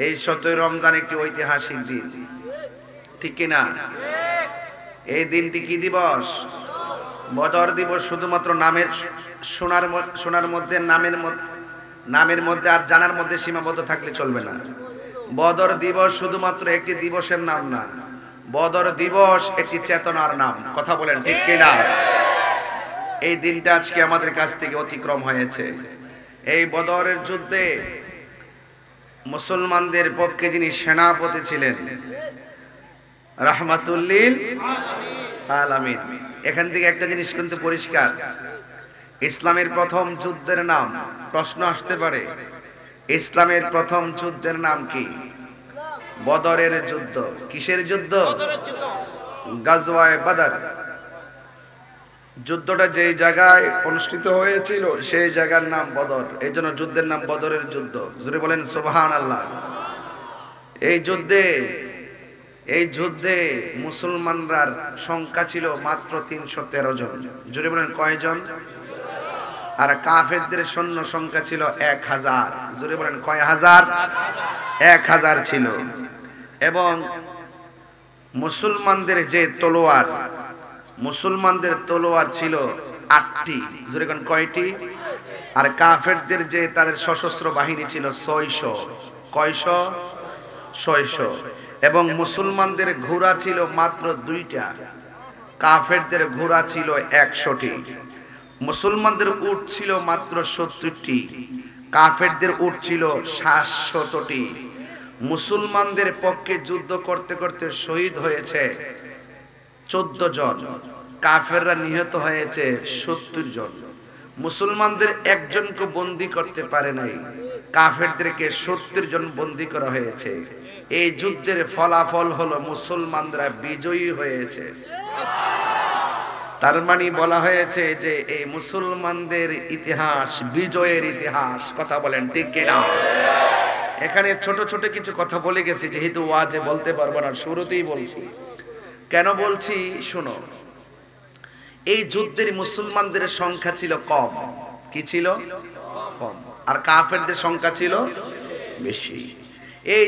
এই 17 রমজান একটি ঐতিহাসিক দিন, ঠিক কিনা? এই দিনটি কি দিবস? বদর দিবস। শুধুমাত্র নামের শোনার মধ্যে, নামের মধ্যে আর জানার মধ্যে সীমাবদ্ধ থাকলে চলবে না। বদর দিবস শুধুমাত্র একটি দিবসের নাম না, বদর দিবস একটি চেতনার নাম। কথা বলেন ঠিক কিনা? এই দিনটা আজকে আমাদের কাছ থেকে অতিক্রম হয়েছে। এই বদরের যুদ্ধে মুসলমানদের পক্ষে যিনি সেনাপতি ছিলেন, রাহমাতুল লিল আলামিন। এখান থেকে একটা জিনিস কিন্তু পরিষ্কার, ইসলামের প্রথম যুদ্ধের নাম, প্রশ্ন আসতে পারে, ইসলামের প্রথম যুদ্ধের নাম কি? বদরের যুদ্ধ। কিসের যুদ্ধ? গাজওয়ায়ে বদর। যুদ্ধটা যেই জায়গায় অনুষ্ঠিত হয়েছিল সেই জায়গার নাম বদর, এই জন্য যুদ্ধের নাম বদরের যুদ্ধ। জোরে বলেন সুবহানাল্লাহ। এই যুদ্ধে মুসলমানরার সংখ্যা ছিল মাত্র 313 জন। জোরে বলেন কয়জন? আর কাফেরদের সৈন্য সংখ্যা ছিল 1000। জোরে বলেন কয় হাজার? 1000 ছিল। এবং মুসলমানদের তলোয়ার ছিল 8টি। জোরে বলেন কয়টি? আর কাফেরদের যে তাদের সশস্ত্র বাহিনী ছিল 600। কয়শো? 600। এবং মুসলমানদের ঘোড়া ছিল মাত্র 2টা, কাফেরদের ঘোড়া ছিল 100টি। মুসলমানদের উট ছিল মাত্র 70টি, কাফেরদের উট ছিল 700টি। মুসলমানদের পক্ষে যুদ্ধ করতে করতে শহীদ হয়েছে 14 জন, কাফেররা নিহত হয়েছে 70 জন। মুসলমানদের একজনকে বন্দী করতে পারে নাই, কাফেরদেরকে 70 জন বন্দী করা হয়েছে। এই যুদ্ধের ফলাফল হলো মুসলমানরা বিজয়ী হয়েছে। তার মানে বলা হয়েছে যে এই মুসলমানদের ইতিহাস বিজয়ের ইতিহাস। কথা বলেন ঠিক কিনা? এখানে ছোট ছোট কিছু কথা বলে গেছি, যেহেতু ওয়াজে বলতে পারবো না, শুরুতেই বলছি। কেন বলছি শোনো। এই যুদ্ধের মুসলমানদের সংখ্যা ছিল কম। কি ছিল? কম। আর কাফেরদের সংখ্যা ছিল বেশি। এই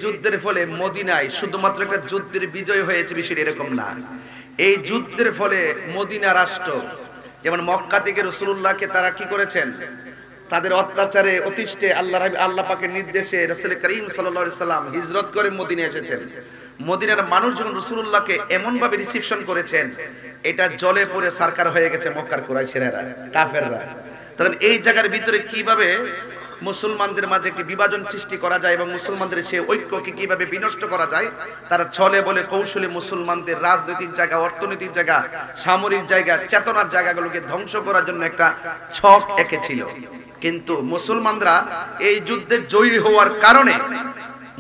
যুদ্ধের ফলে মদিনায় শুধুমাত্র একটা যুদ্ধের বিজয় হয়েছে বেশি এরকম না। এই যুদ্ধের ফলে মদিনা রাষ্ট্র, যেমন মক্কা থেকে রাসূলুল্লাহকে তারা কি করেছেন, তাদের অত্যাচারে অতিষ্ঠে আল্লাহ পাকের নির্দেশে রাসূল করিম সাল্লাল্লাহু আলাইহি সাল্লাম হিজরত করে মদিনায় এসেছেন। মদিনার মানুষ যখন রাসূলুল্লাহকে এমন ভাবে রিসিপশন করেছেন, এটা জলে পড়ে সারকার হয়ে গেছে মক্কার কুরাইশেরা, কাফেররা। তখন এই জায়গার ভিতরে কিভাবে মুসলমানদের মাঝে কি বিভাজন সৃষ্টি করা যায় এবং মুসলমানদের সেই ঐক্যকে কিভাবে বিনষ্ট করা যায়, তারা ছলে বলে কৌশলে মুসলমানদের রাজনৈতিক জায়গা, অর্থনৈতিক জায়গা, সামরিক জায়গা, চেতনার জায়গাগুলোকে ধ্বংস করার জন্য একটা ছক এঁকেছিল। কিন্তু মুসলমানরা এই যুদ্ধে জয়ী হওয়ার কারণে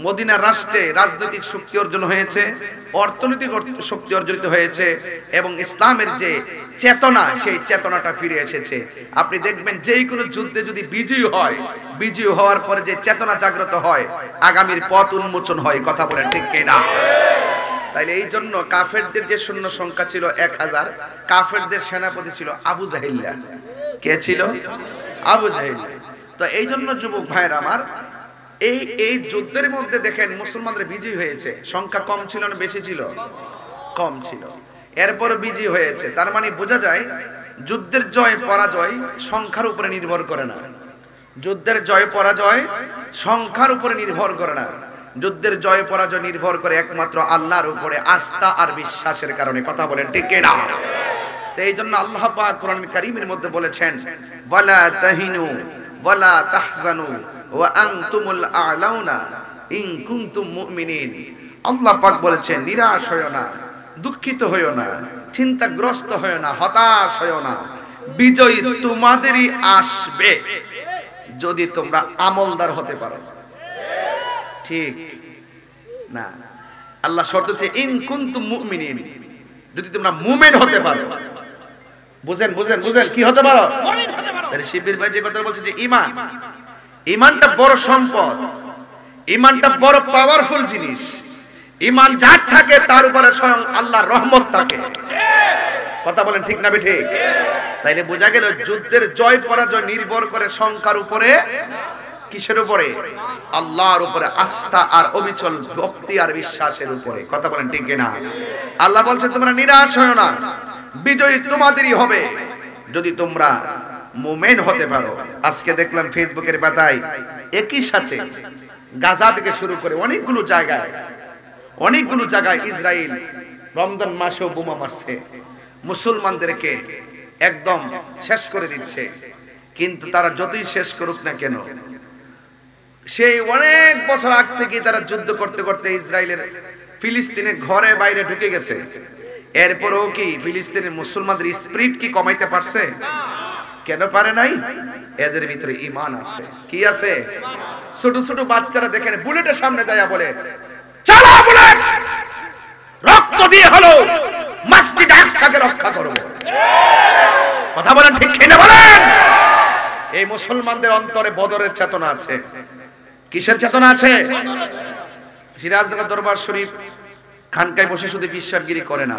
মদিনা রাষ্ট্রে রাজনৈতিক শক্তি অর্জন হয়েছে, অর্থনৈতিক শক্তি অর্জিত হয়েছে এবং ইসলামের যে চেতনা, সেই চেতনাটা ফিরে এসেছে। আপনি দেখবেন যেই কোনো যুদ্ধে যদি বিজয়ী হয়, বিজয়ী হওয়ার পরে যে চেতনা জাগ্রত হয়, আগামীর পথ উন্মোচন হয়। কথা বলেন ঠিক কিনা? তাইলে এই জন্য কাফেরদের যে সৈন্য সংখ্যা ছিল 1000, কাফেরদের সেনাপতি ছিল আবু জাহিল্লা। কে ছিল? আবু জাহিল্লা। তো এই জন্য যুবক ভাইরা আমার, এই যুদ্ধের মধ্যে দেখেন মুসলমানরা বিজয়ী হয়েছে। সংখ্যা কম ছিল না বেশি ছিল? কম ছিল। এরপর বিজয়ী হয়েছে। তার মানে বোঝা যায় যুদ্ধের জয় পরাজয় সংখ্যার উপরে নির্ভর করে না। যুদ্ধের জয় পরাজয় সংখ্যার উপরে নির্ভর করে না। যুদ্ধের জয় পরাজয় নির্ভর করে একমাত্র আল্লাহর উপরে আস্থা আর বিশ্বাসের কারণে। কথা বলেন ঠিক কিনা? তো এই জন্য আল্লাহ পাক কোরআন কারীমের মধ্যে বলেছেন, ওয়ালা তাহিনু ওয়ালা তাহজানু ওয়া আনতুমুল আ'লাউনা ইন কুনতুম মুমিনিন। আল্লাহ পাক বলেছেন, নিরাশ হয়ো না, দুঃখিত হয়ো না, চিন্তাগ্রস্ত হয়ো না, হতাশ হয়ো না, বিজয় তোমাদেরই আসবে যদি তোমরা আমলদার হতে পারো। ঠিক না? আল্লাহ শর্ত দিয়েছে ইন কুনতুম মুমিনিন, যদি তোমরা মুমিন হতে পারো। বুঝেন বুঝেন বুঝেন, কি হতে পারো? মুমিন হতে পারো। তাহলে শিবির ভাই যে কথা বলছে যে ঈমানটা বড় সম্পদ, ঈমানটা বড় পাওয়ারফুল জিনিস। ঈমান যার থাকে তার উপরে স্বয়ং আল্লাহর রহমত থাকে। কথা বলেন ঠিক না ঠিক? তাইলে বোঝা গেল যুদ্ধের জয় পরাজয় নির্ভর করে সংখ্যার উপরে কিসের উপরে? আল্লাহর উপরে আস্থা আর অবিচল ভক্তি আর বিশ্বাসের উপরে। কথা বলেন ঠিক কিনা? আল্লাহ বলছে তোমরা নিরাশ হয়ো না, বিজয়ী তোমাদেরই হবে যদি তোমরা মুমিন হতে পারো। আজকে দেখলাম ফেসবুকের পাতায় একই সাথে গাজা থেকে শুরু করে অনেকগুলো জায়গায় ইসরায়েল রমজান মাসেও বোমা মারছে, মুসলমানদেরকে একদম শেষ করে দিচ্ছে। কিন্তু তারা যতই শেষ করুক না কেন, সেই অনেক বছর আগ থেকে তারা যুদ্ধ করতে করতে ইসরায়েলের ফিলিস্তিনে ঘরে বাইরে ঢুকে গেছে। এরপরেও কি ফিলিস্তিনের মুসলমানদের স্পিরিট কি কমাইতে পারছে? কেন পারে নাই? এদের ভিতরে ঈমান আছে। কি আছে? ছোট ছোট বাচ্চারা দেখেন বুলেটের সামনে যায় বলে চালা বুলেট, রক্ত দিয়ে হলো মসজিদ আকসাকে রক্ষা করব। কথা বলেন ঠিক কিনা বলেন? এই মুসলমানদের অন্তরে বদরের চেতনা আছে। কিসের চেতনা আছে? সিরাজনগর দরবার শরীফ খানকায় বসে শুধু বিশ্বাসগিরি করে না,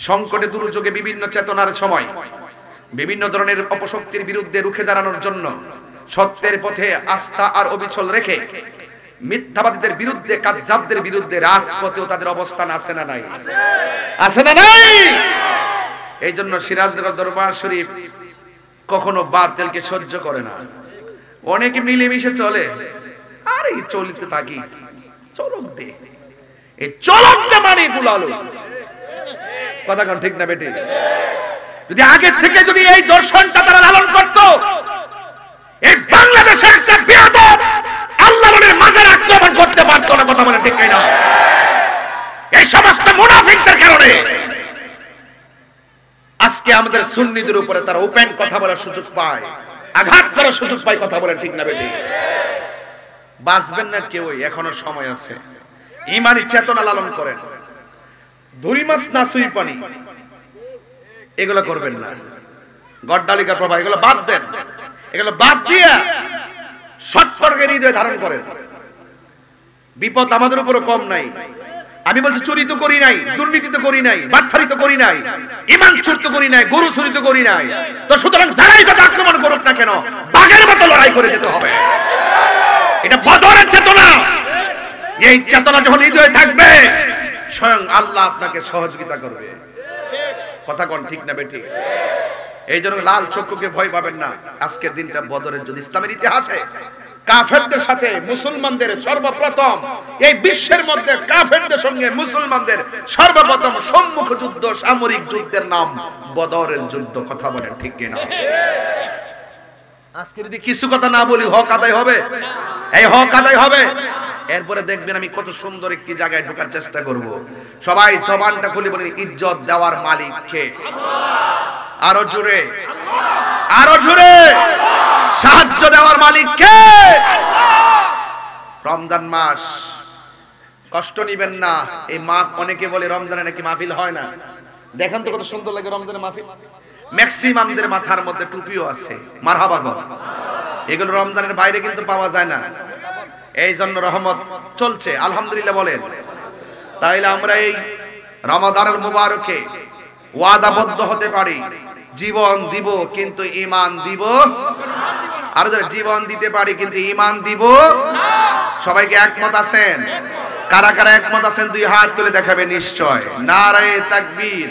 সংকটে দুর্যোগে বিভিন্ন চেতনার সময় বিভিন্ন ধরনের অপশক্তির বিরুদ্ধে রুখে দাঁড়ানোর জন্য সত্যের পথে আস্থা আর অবিচল রেখে মিথ্যাবাদীদের বিরুদ্ধে, কাযযাবদের বিরুদ্ধে রাজপথেও তাদের অবস্থান আছে না নাই? আছে না নাই? এই জন্য সিরাজনগর দরবার শরীফ কখনো বাতিলকে সহ্য করে না। অনেকে মিলেমিশে চলে, আরে চলতে থাকি, চলক দে, এই চলক দে মানে গুলালো। কথা কোন ঠিক না বেটি? যদি আগে থেকে যদি এই দর্শনটা তারা লালন করত, এই বাংলাদেশে একটা বেয়াদব আল্লাহর মাজার আক্রমণ করতে পারতো না। কথা বলে ঠিক না? এই সমস্ত মুনাফিকদের কারণে আজকে আমাদের সুন্নিদের উপরে তারা ওপেন কথা বলার সুযোগ পায়, আঘাত করার সুযোগ পায়। কথা বলে ঠিক না বেটি? বাঁচবেন না কেউ, এখনো সময় আছে। ঈমানি চেতনা লালন করেন। ধুরি মাছ না সুই পানি এগুলো করবেন না। গড্ডালিকা প্রভা এগুলো বাদ দেন। এগুলো বাদ দিয়ে সৎকর্মের হৃদয় ধারণ করেন। বিপদ আমাদের উপরে কম নাই। আমি বলছি চুরি তো করি নাই, দুর্নীতি তো করি নাই, বাটফারি তো করি নাই, ঈমান চুরি তো করি নাই, গরু চুরি তো করি নাই। তো সুতরাং যারাই যত আক্রমণ করুক না কেন, বাঘের মতো লড়াই করে যেতে হবে। এটা বদরের চেতনা। এই চেতনা যখন হৃদয়ে থাকবে, স্বয়ং আল্লাহ আপনাকে সহযোগিতা করবে। কথা কোন ঠিক না বেটি? এই জন্য লাল চক্ষুকে ভয় পাবেন না। আজকের দিনটা বদরের যুদ্ধ। ইসলামের ইতিহাসে কাফেরদের সাথে মুসলমানদের সর্বপ্রথম, এই বিশ্বের মধ্যে কাফেরদের সঙ্গে মুসলমানদের সর্বপ্রথম সম্মুখ যুদ্ধ, সামরিক যুদ্ধের নাম বদরের যুদ্ধ। কথা বলেন ঠিক কিনা? আজকে যদি কিছু কথা না বলি হক আদায় হবে? এই হক আদায় হবে। এরপরে দেখবেন আমি কত সুন্দর একটি জায়গায় ঢোকার চেষ্টা করব। সবাই জবানটা খুলে বলেন, ইজ্জত দেওয়ার মালিক কে? আরো জোরে, আরো জোরে। সাহায্য দেওয়ার মালিক কে? রমজান মাস, কষ্ট নিবেন না। এই মা অনেকে বলে রমজানে নাকি মাহফিল হয় না। দেখেন তো কত সুন্দর লাগে রমজানের মাহফিল। ম্যাক্সিমামদের মাথার মধ্যে টুপিও আছে। মারহাবা গো। এগুলো রমজানের বাইরে কিন্তু পাওয়া যায় না। এই জন্য রহমত চলছে, আলহামদুলিল্লাহ বলেন। তাইলে আমরা এই রমাদানুল মুবারকে ওয়াদাবদ্ধ হতে পারি, জীবন দিব কিন্তু ঈমান দিব। আর যারা জীবন দিতে পারি কিন্তু ঈমান দিব। সবাইকে একমত আছেন? কারা কারা একমত আছেন দুই হাত তুলে দেখাবে নিশ্চয়। নারায়ে তাকবীর।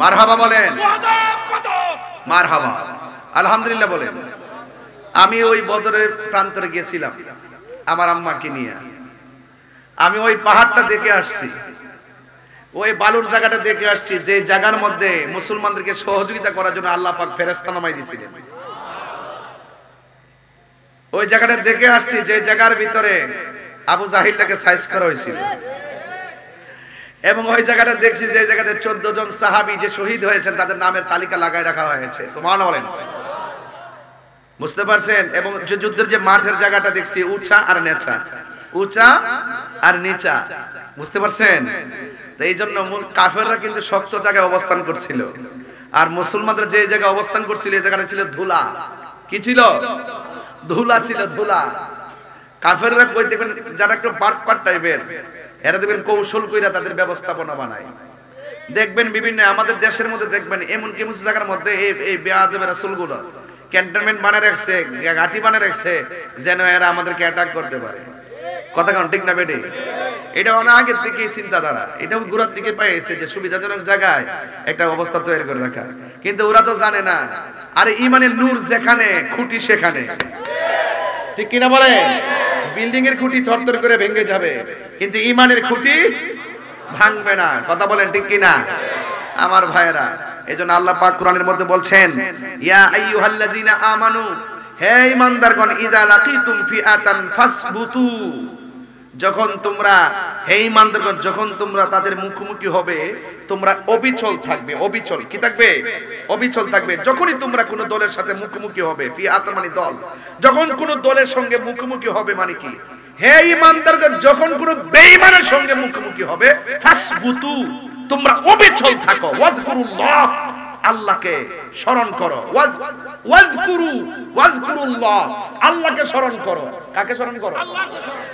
মারহাবা বলেন, মারহাবা, আলহামদুলিল্লাহ বলেন। আমি ওই বদরের প্রান্তরে গেছিলাম আমার আম্মাকে নিয়ে। আমি ওই পাহাড়টা দেখে আসছি, ওই বালুর জায়গাটা দেখে আসছি, যে জায়গার মধ্যে মুসলমানদেরকে সহযোগিতা করার জন্য আল্লাহ পাক ফেরেশতা নামাই দিয়েছিলেন। ওই জায়গাটা দেখে আসছি, যে জায়গার ভিতরে আবু জাহিলকে সাইজ করা হয়েছিল। এবং ওই জায়গাটা দেখছি যে জায়গাতে 14 জন সাহাবী যে শহীদ হয়েছেন তাদের নামের তালিকা লাগায় রাখা হয়েছে। সুবহানাল্লাহ বলেন। বুঝতে পারছেন? এবং যে যুদ্ধের যে মাঠের জায়গাটা দেখছি উঁচা আর নিচা, উঁচা আর নিচা। বুঝতে পারছেন? তো এই জন্য কাফেররা কিন্তু শক্ত জায়গায় অবস্থান করছিল, আর মুসলমানরা যে জায়গায় অবস্থান করছিল এই জায়গাটা ছিল ধুলা। কি ছিল? ধুলা ছিল, ধুলা। কাফেররা কই দেখবেন যারা একটু পাট টাইপের, এরা দেখবেন কৌশল কইরা তাদের ব্যবস্থাপনা বানায়। দেখবেন বিভিন্ন আমাদের দেশের মধ্যে দেখবেন এমন কি কিছু জায়গার মধ্যে এই বেয়াদব রাসূলগুলো ক্যান্টনমেন্ট বানায় রাখছে, ঘাঁটি বানায় রাখছে, যেন এরা আমাদেরকে অ্যাটাক করতে পারে। কথা কোন ঠিক না বেটি? এটা অনেক আগে থেকে চিন্তাধারা, এটাও গোড়ার দিকে পাইছে যে সুবিধাজনক জায়গায় একটা অবস্থা তৈরি করে রাখা। কিন্তু ওরা তো জানে না, আরে ইমানের নূর যেখানে খুঁটি সেখানে, ঠিক কিনা বলে? বিল্ডিং এর খুঁটি থরথর করে ভেঙে যাবে, কিন্তু ইমানের খুঁটি ভাঙবে না। কথা বলেন ঠিক কিনা আমার ভাইয়েরা? এজন্য আল্লাহ পাক কোরআনের মধ্যে বলছেন, ইয়া আইয়ুহাল্লাযিনা আমানু, হে ঈমানদারগণ, ইযা লাকিতুম ফিআতান ফাসবুতু, যখন তোমরা, হে ঈমানদারগণ, যখন তোমরা তাদের মুখোমুখি হবে তোমরা অবিচল থাকবে। অবিচল কি থাকবে? অবিচল থাকবে। যখনই তোমরা কোন দলের সাথে মুখোমুখি হবে, ফিআতান মানে দল, যখন কোন দলের সঙ্গে মুখোমুখি হবে মানে কি? হে ঈমানদারগণ, যখন কোন বেঈমানের সঙ্গে মুখোমুখি হবে, ফাসবুতু, তোমরা অবিচল থাকো। ওয়াজকুরুল্লাহ, আল্লাহকে স্মরণ করো। ওয়াজকুরুল্লাহ, আল্লাহকে স্মরণ করো। কাকে স্মরণ করো?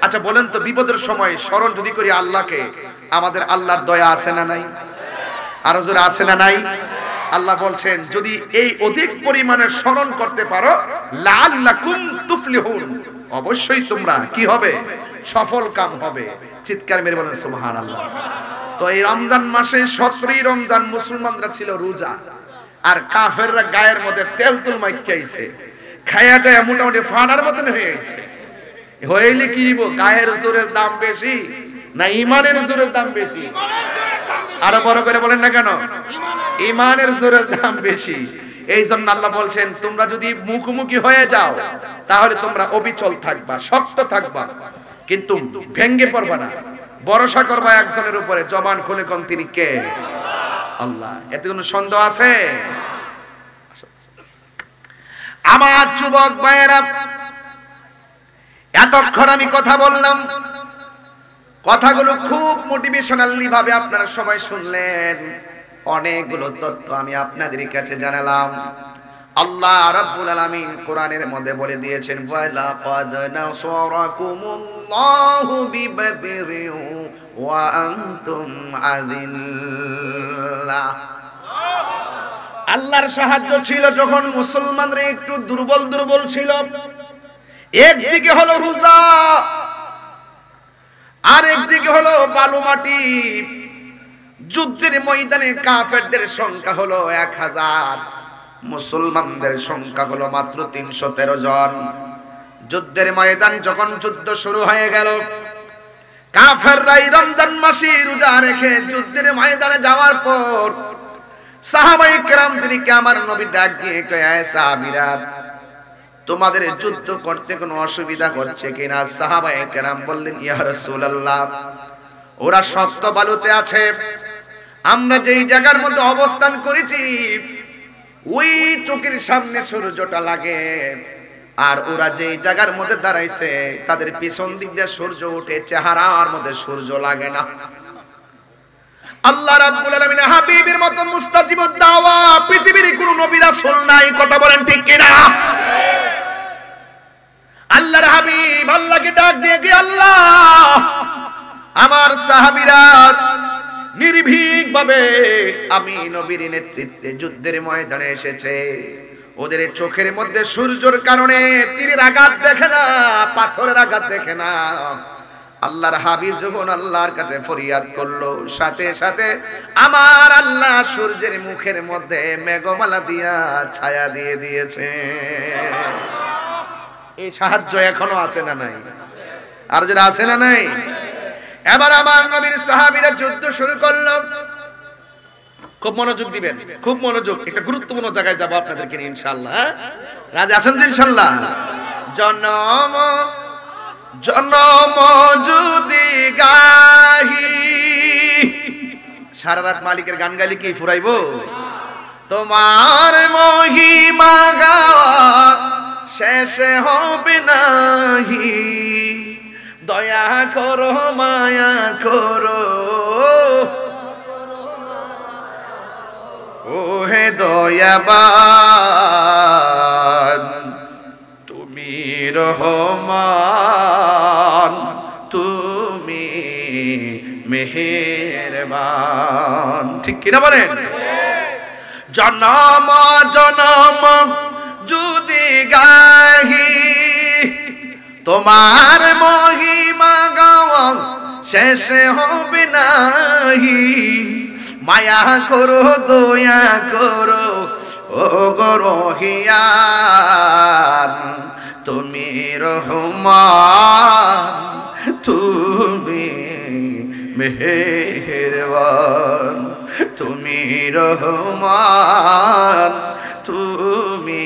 আচ্ছা বলেন তো, বিপদের সময় স্মরণ যদি করি আল্লাহকে, আমাদের আল্লাহর দয়া আছে না নাই? আরো জোরে আছে না নাই? আল্লাহ বলছেন যদি এই অধিক পরিমাণে স্মরণ করতে পারো, লাআল্লাকুম তুফলিহুন, অবশ্যই তোমরা কি হবে? সফল কাম হবে। চিৎকার মেরে বলেন সুবহানাল্লাহ। তো এই রমজান মাসে 17ই রমজান মুসলমানরা ছিল রোজা, আর কাফেররা গায়ের মধ্যে তেল তুল মাইখাইছে, খায়াটা মোটামুটি ফানার মতন হয়ে গেছে। হইলে কি গায়ের জোরের দাম বেশি না ইমানের জোরের দাম বেশি? আরো বড় করে বলেন না কেন? ইমানের জোরের দাম বেশি। এই জন্য আল্লাহ বলছেন তোমরা যদি মুখোমুখি হয়ে যাও তাহলে তোমরা অবিচল থাকবা, শক্ত থাকবা, কিন্তু ভেঙ্গে পড়বা না। ভরসা করবা একজনের উপরে, জবান খুলে কোন তিনি কে? আল্লাহ। এতে কোনো সন্দেহ আছে? আমার যুবক ভাইয়েরা, এতক্ষণ আমি কথা বললাম, কথাগুলো খুব মোটিভেশনালি ভাবে আপনারা সবাই শুনলেন। অনেকগুলো তথ্য আমি আপনাদের কাছে জানালাম। আল্লাহ রাব্বুল আলামিন কোরআনের মধ্যে বলে দিয়েছেন, ওয়ালাকাদ নাসারাকুমুল্লাহু বিবাদরিন ওয়া আনতুম আযিল্লাহ। আল্লাহর সাহায্য ছিল যখন মুসলমানরা একটু দুর্বল ছিল। একদিকে হলো রোজা, আর একদিকে হলো বালু মাটি। যুদ্ধের ময়দানে কাফেরদের সংখ্যা হলো 1000, মুসলমানদের সংখ্যা হলো মাত্র 313 জন। যুদ্ধের ময়দান যখন যুদ্ধ শুরু হয়ে গেল, কাফেররা রমজান মাসে রোজা রেখে যুদ্ধের ময়দানে যাওয়ার পর সাহাবায়ে কেরামদেরকে আমার নবী ডাক দিয়ে কয়, সাহাবীরা তোমাদের যুদ্ধ করতে কোনো অসুবিধা হচ্ছে কিনা? সাহাবায়ে কেরাম বললেন, ইয়া রাসূলুল্লাহ, ওরা শক্ত বালুতে আছে, আমরা যেই জায়গার মধ্যে অবস্থান করেছি ওই চোখের সামনে সূর্যটা লাগে, আর ওরা যেই জায়গার মধ্যে দাঁড়াইছে তাদের পিছন দিক দিয়ে সূর্য ওঠে, চেহারার মধ্যে সূর্য লাগে না। আল্লাহ রাব্বুল আলামিন হাবিবের মত মুস্তাজিবুদ দাওয়া পৃথিবীর কোন নবী রাসূল নাই। কথা বলেন ঠিক কিনা? আল্লাহর হাবিব আল্লাহকে ডাক দিয়ে কি, আল্লাহ আমার সাহাবীরা নির্ভীক ভাবে আমি নবীর নেতৃত্বে যুদ্ধের ময়দানে এসেছে, ওদের চোখের মধ্যে সূর্যের কারণে তীরের আঘাত দেখে না, পাথরের আঘাত দেখে না। আল্লাহর হাবিব যখন আল্লাহর কাছে ফরিয়াদ করলো, সাথে সাথে আমার আল্লাহ সূর্যের মুখের মধ্যে মেঘমালা দিয়া ছায়া দিয়ে দিয়েছে। এই সাহায্য এখনো আছে না নাই? আর যারা আছে না নাই? এবার আমার নবীর সাহাবীরা যুদ্ধ শুরু করলো। খুব মনোযোগ দিবেন, খুব মনোযোগ। একটা গুরুত্বপূর্ণ জায়গায় যাব আপনাদেরকে নিয়ে ইনশাআল্লাহ। রাজি আছেন তো ইনশাআল্লাহ? জনম জনম যদি গাহি, সারা রাত মালিকের গান গাইলে কি ফুরাইবো? তোমার মহিমা গাওয়া শেষ হবে নাহি, দয়া করো মায়া করো ও হে দয়াবান, রহমান তুমি মেহেরবান। ঠিক কিনা বলেন? জনম জনম যদি গাহি তোমার মহিমা গাওয়া শেষ হবে নাহি। মায়া করো দয়া করো ও গো রহিয়ান তুমি রহমান তুমি মেহেরবান। তুমি রহমান তুমি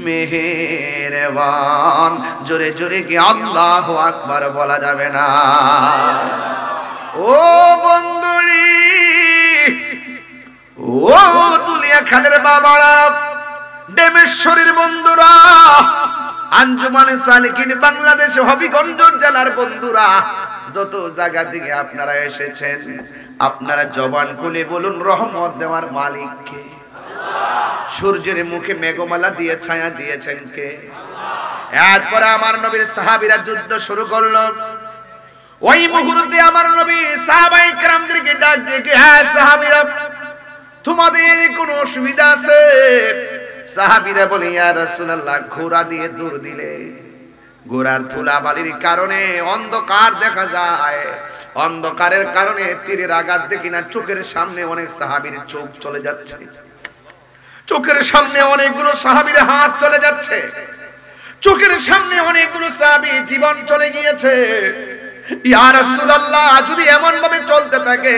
মেহেরবান। জোরে জোরে কি আল্লাহু আকবার বলা যাবে না? ও বন্ধুরি, ও তুলিয়া খানের বাবারা, ডেমেশ্বরীর বন্ধুরা, আঞ্জুমানে সালিকিন বাংলাদেশ হবিগঞ্জ জেলার বন্ধুরা, যত জায়গা থেকে আপনারা এসেছেন, আপনারা জবান খুলে বলুন রহমত দেওয়ার মালিক কে? সূর্যের মুখে মেঘমালা দিয়ে ছায়া দিয়েছেন কে? এরপরে আমার নবীর সাহাবীরা যুদ্ধ শুরু করলো। ওই মুহূর্তে আমার নবী সাহাবায়ে কেরামদেরকে ডাক দিয়ে, হ্যাঁ সাহাবীরা, তোমাদের কোনো অসুবিধা আছে? সাহাবীরা বলে, ইয়া রাসূলুল্লাহ, ঘোড়া দিয়ে দৌড় দিলে ঘোড়ার ধুলাবালির কারণে অন্ধকার দেখা যায়, অন্ধকারের কারণে তীরের আঘাত দেখি না চোখের সামনে অনেক সাহাবীর চোখ চলে যাচ্ছে, চোখের সামনে অনেকগুলো সাহাবীর হাত চলে যাচ্ছে, চোখের সামনে অনেকগুলো সাহাবী জীবন চলে গিয়েছে। ইয়া রাসূলুল্লাহ, যদি এমন ভাবে চলতে থাকে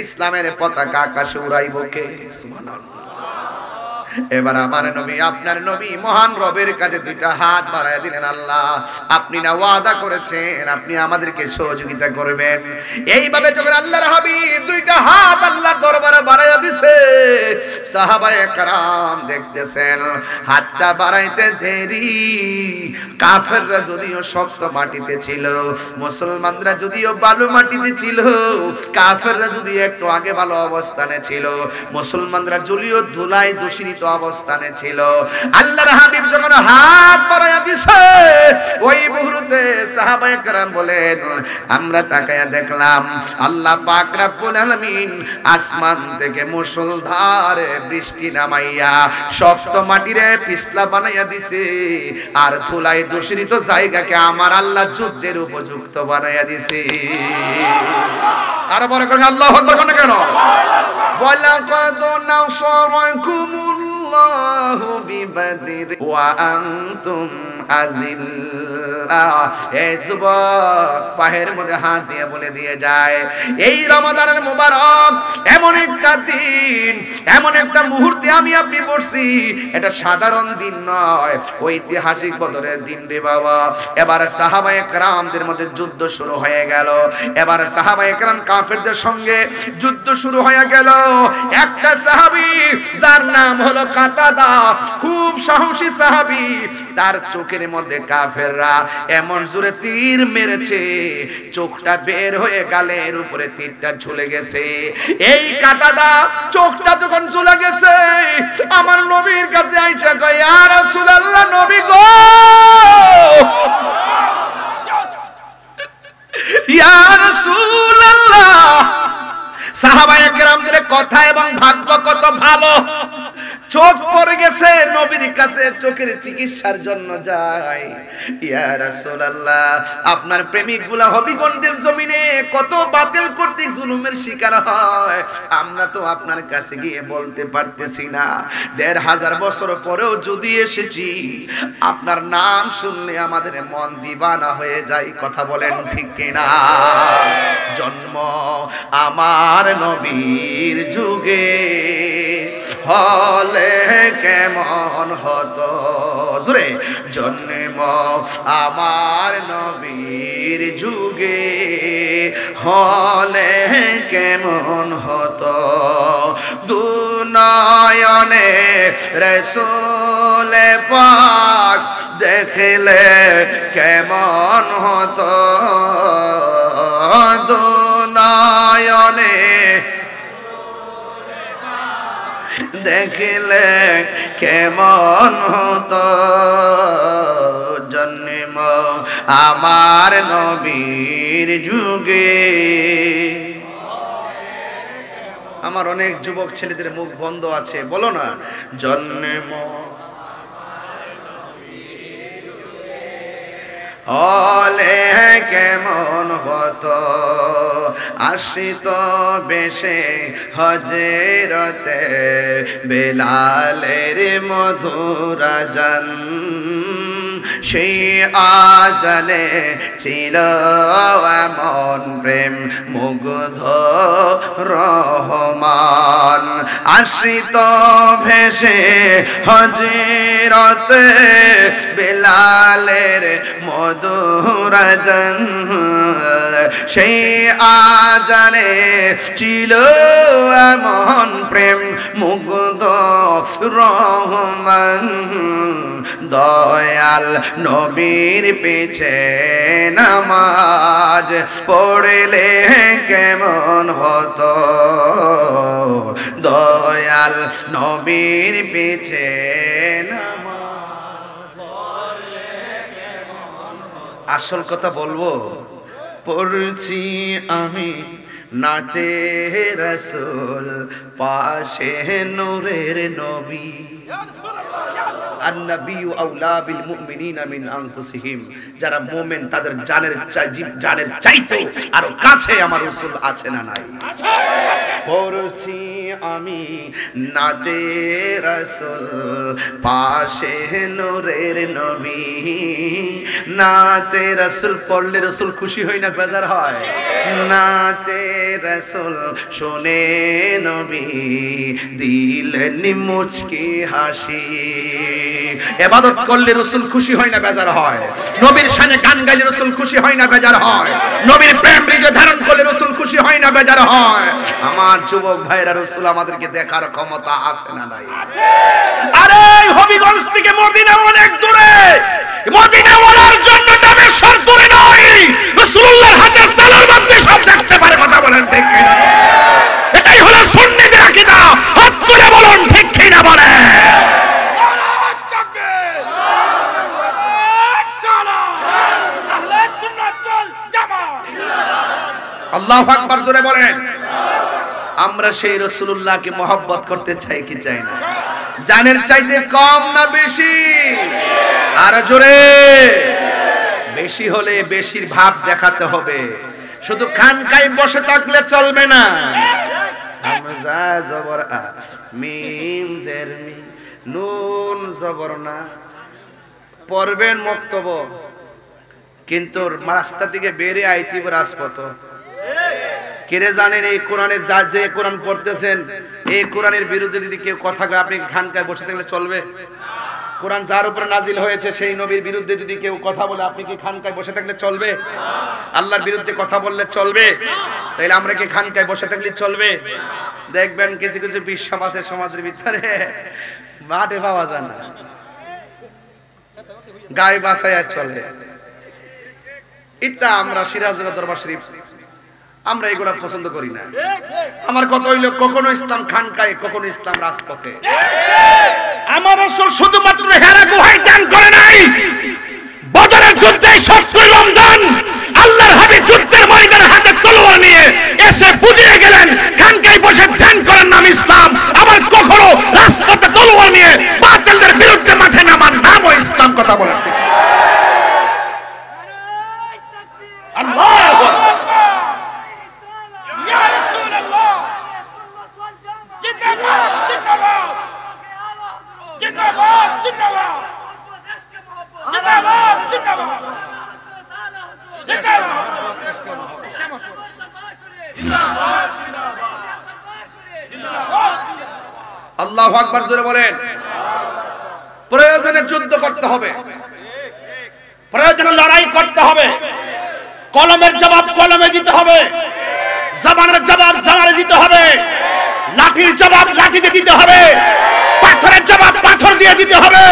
ইসলামের পতাকা আকাশে উড়াইব কে? সুবহানাল্লাহ। এবার আমার নবী, আপনার নবী মহান রবের কাছে দুইটা হাত বাড়ায় দিলেন। আল্লাহ, আপনি না ওয়াদা করেছেন আপনি আমাদেরকে সহযোগিতা করবেন। এইভাবে যখন আল্লাহর হাবিব দুইটা হাত আল্লাহর দরবারে বাড়ায় দিছে, সাহাবায়ে কেরাম দেখতেছেন হাতটা বাড়াইতে দেরি। কাফেররা যদিও শক্ত মাটিতে ছিল, মুসলমানরা যদিও বালু মাটিতে ছিল, কাফেররা যদিও একটু আগে ভালো অবস্থানে ছিল, মুসলমানরা যদিও ধুলায় দূষিত অবস্থানে ছিল, আল্লাহর হাবিব যখন হাত বাড়ায়া দিছে, ওই মুহূর্তে সাহাবায়ে কেরাম বলেন, আমরা তাকায়া দেখলাম আল্লাহ পাক রব্বুল আলামিন আসমান থেকে মুষলধার বৃষ্টি নামাইয়া শক্ত মাটিরে পিছলা বানাইয়া দিছে, আর ধুলায় দূষিত জায়গাকে আমার আল্লাহ যুদ্ধের উপযুক্ত বানাইয়া দিছে। আরো বড় করে আল্লাহু আকবার কোন কেন? ওয়ালাকাদ নাসারাকুমুল্লাহু বিবাদর ওয়া আনতুম আযিল্লা। এই যুবক পায়ের মধ্যে হাত দিয়ে বলে দিয়ে যায়, এই রমাদানের মুবারক এমন একটা দিন, এমন একটা মুহূর্তে আমি আপনি পড়ছি, এটা সাধারণ দিন নয়, ঐতিহাসিক বদরের দিন রে বাবা। এবার সাহাবায়ে কেরামদের মধ্যে যুদ্ধ শুরু হয়ে গেল। এবার সাহাবায়ে কেরাম কাফেরদের সঙ্গে যুদ্ধ শুরু হয়ে গেল। একটা সাহাবী যার নাম হলো কাতাদা, খুব সাহসী সাহাবী, তার চোখের মধ্যে কাফেররা এমন জোরে তীর মেরেছে, চোখটা বের হয়ে গালের উপরে তীরটা ঝুলে গেছে। এই কাতাদা চোখটা যখন ঝুলে গেছে, আমার নবীর কাছে আইসা কয়, ইয়া রাসূলুল্লাহ, নবী গো, ইয়া রাসূলুল্লাহ। সাহাবায়ে কেরামদের কথা এবং ভাগ্য কত ভালো, চোখ পড়ে গেছে, নবীর কাছে চোখের চিকিৎসার জন্য যায়। ইয়া রাসূলুল্লাহ, আপনার প্রেমিকগুলা হবিগঞ্জের জমিনে কত বাতিল কর্তৃক জুলুমের শিকার হয়, আমরা তো আপনার কাছে গিয়ে বলতে পারতেছি না। ১৫০০ বছর পরেও যদি এসেছি, আপনার নাম শুনলে আমাদের মন দিবানা হয়ে যায়। কথা বলেন ঠিক কিনা? জন্ম আমার নবীর যুগে হলে কেমন হতো, জোরে, জন্ম আমার নবীর যুগে হলে কেমন হতো, দুনয়নে রাসূল পাক দেখলে কেমন হতো, দুনয়নে দেখলে কেমন হতো জন্ম আমার নবীর যুগে। আমার অনেক যুবক ছেলেদের মুখ বন্ধ আছে, বলো না জন্ম হলে কেমন হতো আসিত বেশে হজরতে বেলালের মধুর আজান। সেই আজানে ছিল এমন প্রেম মুগ্ধ রহমান। আসিত ভেসে হজরতে বেলালের মধুর আজান। সেই আজানে ছিল এমন প্রেম মুগ্ধ রহমান। দয়াল নবীর পিছে নামাজ পড়লে কেমন হতো দয়াল নবীর পিছে নামাজ পড়লে কেমন হতো। আসল কথা বলবো, পড়ছি আমি নাতে রাসূল পাশে নূরের নবী। আন-নাবিয়্যু আওলা বিল মুমিনিনা মিন আনফুসিহিম। যারা মুমিন তাদের জানের চাইতে আরো কাছে আমার রাসূল আছে না নাই? পড়ছি আমি নাতে রাসূল পাশে নূরের নবী। নাতে রাসূল পড়লে রাসূল খুশি হয় না বেজার হয়? নাতে রাসূল শুনে নবী দিলেন মুচকি হাসি। ইবাদত করলে রাসূল খুশি হয় না বেজার হয়? নবীর শানে গান গাইলে রাসূল খুশি হয় না বেজার হয়? নবীর প্রেম হৃদয়ে ধারণ করলে রাসূল খুশি হয় না বেজার হয়? আমার যুবক ভাইরা রাসূল আমাদেরকে দেখার ক্ষমতা আছে না নাই? আরে হবিগঞ্জ থেকে মদিনা অনেক দূরে। মদিনা ওয়ালার জন্য দামেস্ক দূরে নয়, রাসূলুল্লাহর হাতের তালার মধ্যে সব দেখতে পারে। কথা বলেন ঠিক কি না? এটাই হলো সুন্নিদের আকীদা। হাত তুলে বলুন ঠিক কি না বলেন? আল্লাহু আকবার জোরে বলেন। আমরা সেই রাসূলুল্লাহকে মহব্বত করতে চাই কি চাই না? জানের চাইতে কম না বেশি? আর জোরে। বেশি হলে বেশির ভাব দেখাতে হবে। শুধু খানকায় বসে থাকলে চলবে না। হামজা জবর আ, মিম জের মি, নুন জবর না। পড়বেন মক্তব, কিন্তু রাস্তা থেকে বেরিয়ে আইতিব রাজপথ। কেরে জানেন এই কোরআনের যে কোরআন পড়তেছেন, এই কোরআনের বিরুদ্ধে যদি কেউ কথা কয় আপনি খানকায় বসে থাকলে চলবে? কোরআন যার উপরে নাজিল হয়েছে সেই নবীর বিরুদ্ধে যদি কেউ কথা বলে আপনি কি খানকায় বসে থাকলে চলবে? আল্লাহর বিরুদ্ধে কথা বললে চলবে? তাইলে আমরা কি খানকায় বসে থাকলে চলবে? দেখবেন কিছু কিছু বিশ্বাস আছে সমাজের ভিতরে, মাঠে পাওয়া যায় না, গায়ে বাসায় চলে। এটা আমরা সিরাজগঞ্জ দরবার শরীফ আমরা এগুলা পছন্দ করি না। আমার কথা হইল কখনো ইসলাম খানকায়, কখনো ইসলাম রাজপথে। আমার রাসূল শুধুমাত্র হেরা গুহায় দান করে নাই, বদরের যুদ্ধে 70 রমজান আল্লাহর হাবিব যুদ্ধের ময়দানে হাতে তলোয়ার নিয়ে এসে বুঝিয়ে গেলেন খানকায় বসে ধ্যান করার নাম ইসলাম। আবার কখনো রাজপথে তলোয়ার নিয়ে বাতিলদের বিরুদ্ধে মাঠে নামার নামও ইসলাম। কথা বলেন আল্লাহু আকবার। আল্লাহু আকবার জোরে বলেন। প্রয়োজনে যুদ্ধ করতে হবে, প্রয়োজনে লড়াই করতে হবে, কলমের জবাব কলমে দিতে হবে, জবানের জবাব জবানে দিতে হবে, লাঠির জবাব লাঠিতে দিতে হবে, পাথরের জবাব পাথর দিয়ে দিতে হবে,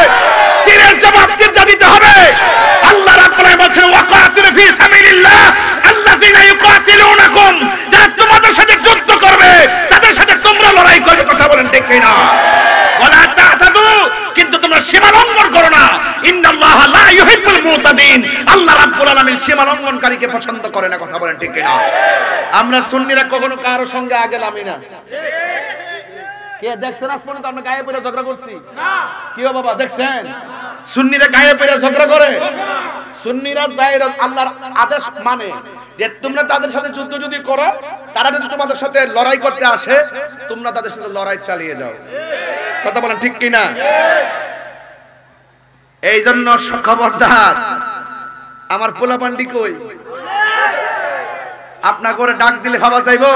তীরের জবাব তীর দিয়ে দিতে হবে। আল্লাহ রাব্বুল আলামিন বলেন ওয়াকাতিলু ফি সাবিলিল্লাহ আল্লাযিনা ইউকাতিলুনাকুম, যারা তোমাদের সাথে যুদ্ধ করবে তাদের সাথে তোমরা লড়াই করবে। কথা বলেন ঠিক কি না? আলামিন সীমা লঙ্ঘনকারীকে পছন্দ করে না। কথা বলেন ঠিক কিনা? আমরা সুন্নিরা কখনো কারো সঙ্গে আগে নামি না। কে দেখছেন আজ পর্যন্ত আমরা গায়ে পড়ে ঝগড়া করছি? না। কি বাবা দেখছেন সুন্নিরা গায়ে পড়ে ঝগড়া করে? সুন্নিরা জায়ের আল্লাহর আদেশ মানে যে তোমরা তাদের সাথে যুদ্ধ যদি করো, তারা যদি তোমাদের সাথে লড়াই করতে আসে, তোমরা তাদের সাথে লড়াই চালিয়ে যাও। কথা বলেন ঠিক কিনা? এই জন্য খবরদার, আমার পোলাপান্ডি কই? আপনা করে ডাক দিলে ভাবা যাইবো?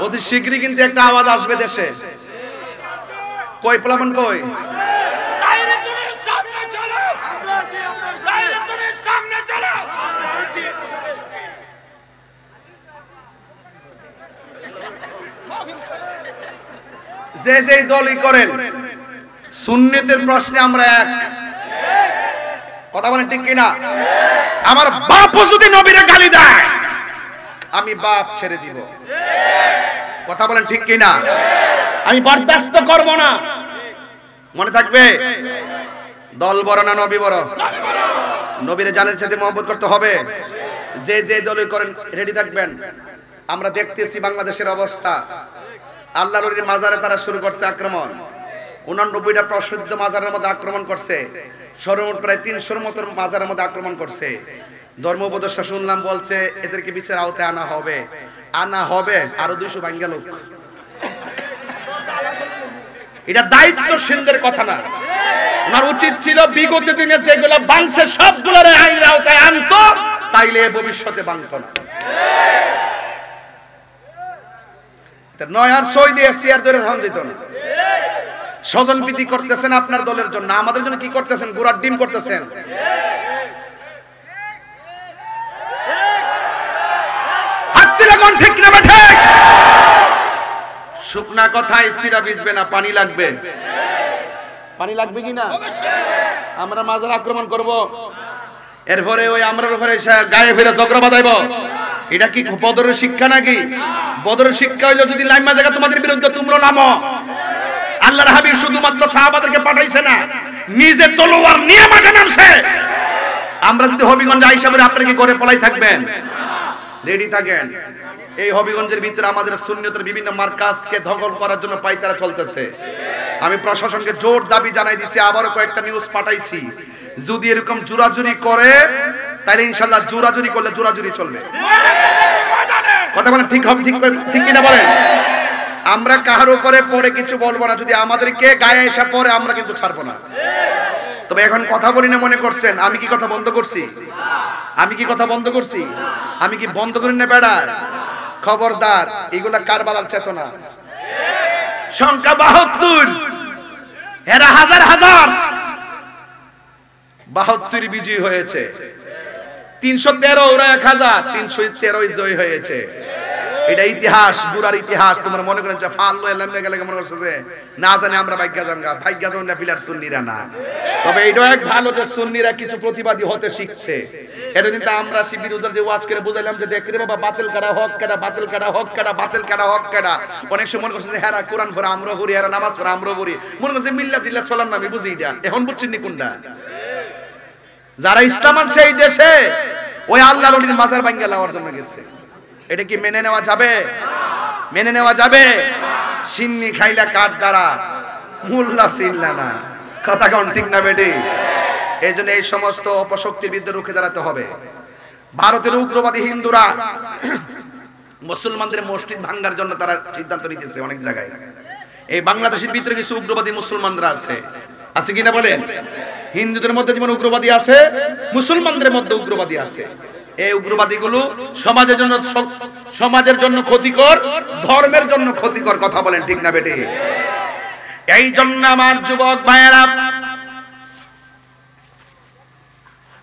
অতি শীঘ্রই কিন্তু একটা আওয়াজ আসবে দেশে। কই পোলাপান কই? যে যে দলই করেন, সুন্নতের প্রশ্নে আমরা এক। কথা বলেন ঠিক কিনা? আমার বাপও যদি নবীরে গালি দেয়, আমি বাপ ছেড়ে দিব। কথা বলেন ঠিক কিনা? আমি বরদাস্ত করব না। মনে থাকবে, দল বড় না নবী বড়? নবীরে জানের সাথে মহব্বত করতে হবে। যে যে দলই করেন রেডি থাকবেন। আমরা দেখতেছি বাংলাদেশের অবস্থা। আল্লাহর ওলির মাজারে তারা শুরু করছে আক্রমণ। 89টা প্রসিদ্ধ মাজারের মধ্যে আক্রমণ করছে। সর্বমোট প্রায় 300-র মতো মাজারের মধ্যে আক্রমণ করছে। ধর্ম উপদেষ্টা শুনলাম বলছে এদেরকে বিচার আওতায় আনা হবে। আরো 200 ভাঙ্গা লোক। এটা দায়িত্বশীলদের কথা না। ওনার উচিত ছিল বিগত দিনে যেগুলো বাংছে সবগুলোর আইনের আওতায় আনতো, তাইলে ভবিষ্যতে বাংতো না। নয় আর সই দিয়ে চেয়ার ধরে ধান দিত না। স্বজনপ্রীতি করতেছেন আপনার দলের জন্য, আমাদের জন্য কি করতেছেন? গোড়ার ডিম করতেছেন। ঠিক না ঠিক? শুকনা কথায় সিরা ভিজবে না, পানি লাগবে। পানি লাগবে কিনা? আমরা মাজার আক্রমণ করব, এরপরে ওই আমরার উপরে গায়ে ফেলে ঝগড়া বাঁধাইব। এটা কি বদরের শিক্ষা নাকি? বদরের শিক্ষা হইলো যদি লাইমা জায়গা তোমাদের বিরুদ্ধে তোমরা নামো। আল্লাহর হাবিব শুধুমাত্র সাহাবাদেরকে পাঠাইছে না, নিজে তলোয়ার নিয়ে মাঠে নামছে। আমরা যদি হবিগঞ্জ আইসা বলে আপনারা কি করে পলাই থাকবেন? রেডি থাকেন। এই হবিগঞ্জের ভিতরে আমাদের সুন্নিয়তের বিভিন্ন মার্কাজকে দখল করার জন্য পাইতারা চলতেছে। আমি প্রশাসনকে জোর দাবি জানাই দিছি, আবারও কয়েকটা নিউজ পাঠাইছি। যদি এরকম জোরাজুরি করে তাহলে ইনশাআল্লাহ জোরাজুরি করলে জোরাজুরি চলবে। কথা বলেন ঠিক হবে? ঠিক কিনা বলেন? আমরা কাহার উপরে পড়ে কিছু বলবো না। যদি আমাদেরকে গায়ে এসে পড়ে আমরা কিন্তু ছাড়বো না। তবে এখন কথা বলি না মনে করছেন আমি কি কথা বন্ধ করছি? আমি কি কথা বন্ধ করছি? আমি কি বন্ধ করি না? বেড়া খবরদার, এগুলা কারবালার চেতনা। সংখ্যা 72, এরা হাজার হাজার। 72 বিজয়ী হয়েছে। 313 ওরা 1000, 313 জয় হয়েছে। এটা ইতিহাস, বুড়ার ইতিহাস। তোমরা মনে করেন যে ফাললো এলামে গেলে মনে করছে যে না জানি আমরা ভাগ্যা জানগা, ভাগ্যা জান না ফিলার সুন্নিরা না। তবে এইটাও এক ভালো যে সুন্নিরা কিছু প্রতিবাদী হতে শিখছে। এতদিন তো আমরা শিবিরুজার যে ওয়াজ করে বুঝাইলাম যে দেখ রে বাবা, বাতিল কাটা হক কাটা, বাতিল কাটা হক কাটা, বাতিল কাটা হক কাটা। অনেক সময় মনে করছে যে হ্যাঁ কোরআন পড়া আমরা পড়ি, হ্যাঁ নামাজ পড়া আমরা পড়ি। মনে করছে মিল্লা জিল্লা চলার নামে বুঝি এটা। এখন বুঝছেন নি কোনটা? যারা ইসলাম আনছে এই দেশে, ওই আল্লাহর ওলির মাজার ভাঙ্গা লাওয়ার জন্য গেছে। এটা কি মেনে নেওয়া যাবে? মেনে নেওয়া যাবে? সিন্নি খাইলা কাঠ দ্বারা, মুল্লা চিনলা না। কথা কোন ঠিক না বেটি? এই জন্য এই সমস্ত অপশক্তির বিরুদ্ধে রুখে দাঁড়াতে হবে। ভারতের উগ্রবাদী হিন্দুরা মুসলমানদের মসজিদ ভাঙ্গার জন্য তারা সিদ্ধান্ত নিতেছে অনেক জায়গায়। এই বাংলাদেশের ভিতরে কিছু উগ্রবাদী মুসলমানরা আছে, আছে কিনা বলেন? হিন্দুদের মধ্যে যেমন উগ্রবাদী আছে, মুসলমানদের মধ্যে উগ্রবাদী আছে। এই উগ্রবাদীগুলো সমাজের জন্য ক্ষতিকর, ধর্মের জন্য ক্ষতিকর। কথা বলেন ঠিক না বেটি? এই জন্য আমার যুবক ভাইয়েরা,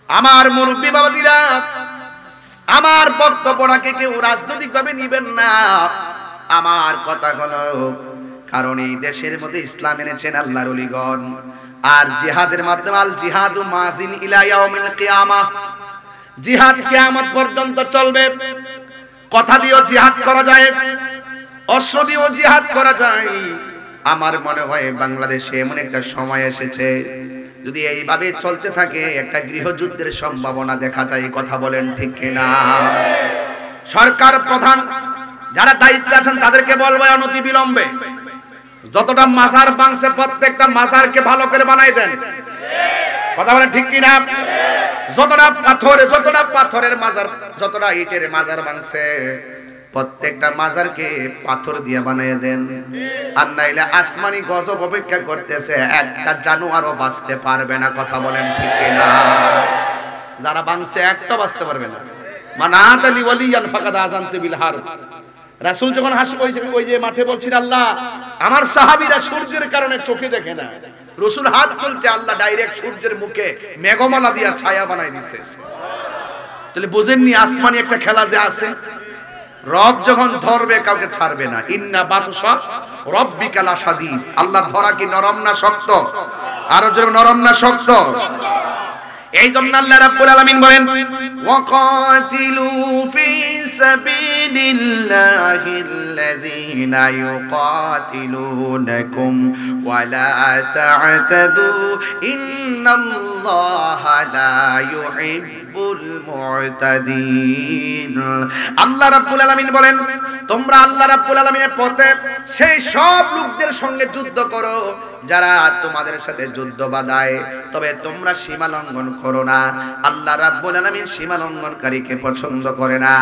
আমার মুরব্বী বাবাজিরা, আমার বক্তব্যটাকে কেউ রাজনৈতিক ভাবে নিবেন না। আমার কথা হলো, কারণ এই দেশের মধ্যে ইসলাম এনেছেন আল্লাহর ওলিগণ। আর জিহাদের মাধ্যমে আল জিহাদু মাজিন ইলা ইয়াউমিল কিয়ামাহ, জিহাদ কিয়ামত পর্যন্ত চলবে। কথা দিয়েও জিহাদ করা যায়, অস্ত্র দিয়েও জিহাদ করা যায়। আমার মনে হয় বাংলাদেশে এমন একটা সময় এসেছে যদি এইভাবে চলতে থাকে একটা গৃহযুদ্ধের সম্ভাবনা দেখা যায়, কথা বলেন ঠিক কিনা? সরকার প্রধান যারা দায়িত্বে আছেন তাদেরকে বলবো অনতি বিলম্বে যতটা মাজার ভাঙছে প্রত্যেকটা মাজারকে ভালো করে বানাই দেন, কথা বলেন ঠিক কিনা? যতটা পাথরের মাজার, যতটা ইটের মাজার ভাঙছে প্রত্যেকটা মাজারকে পাথর দিয়ে বানিয়ে দেন। আর নাইলে আসমানি গজব অপেক্ষা করতেছে, একটা জানোয়ারও বাঁচতে পারবে না, কথা বলেন ঠিক কিনা? যারা ভাঙছে একটা বাঁচতে পারবে না। মানাত আলী ওয়ালিয়ান ফাকাদ আযানতু বিল হারব। রাসূল যখন ওই যে মাঠে বলছেন আল্লাহ আমার সাহাবীরা সূর্যের কারণে চোখে দেখে না, রাসূল হাত তুলতে আল্লাহ ডাইরেক্ট সূর্যের মুখে মেঘমালা দিয়া ছায়া বানাই দিয়েছে। তাহলে বুঝেননি আসমানি একটা খেলা যে আছে, রব যখন ধরবে কাউকে ছাড়বে না। ইন্না বাতশা রাব্বিকা লাশাদীদ। আল্লাহ ধরা কি নরম না শক্ত? আরো জোরে নরম না শক্ত? এই জন্য আল্লাহ রাব্বুল আলামিন বলেন ওয়াকাতিলু ফি সাবিলিল্লাহিল্লাযীনা ইউকাতিলুনাকুম ওয়া লা তা'তাদু ইন্নাল্লাহা লা ইউহিব্বুল মু'তাদিন। আল্লাহ রাব্বুল আলামিন বলেন তোমরা আল্লাহ রাব্বুল আলামিনের পথে সেই সব লোকদের সঙ্গে যুদ্ধ করো যারা তোমাদের সাথে যুদ্ধ বাঁধায়, তবে তোমরা সীমা লঙ্ঘন করো না। আল্লাহ রাব্বুল আলামিন সীমা লঙ্ঘনকারীকে পছন্দ করে না।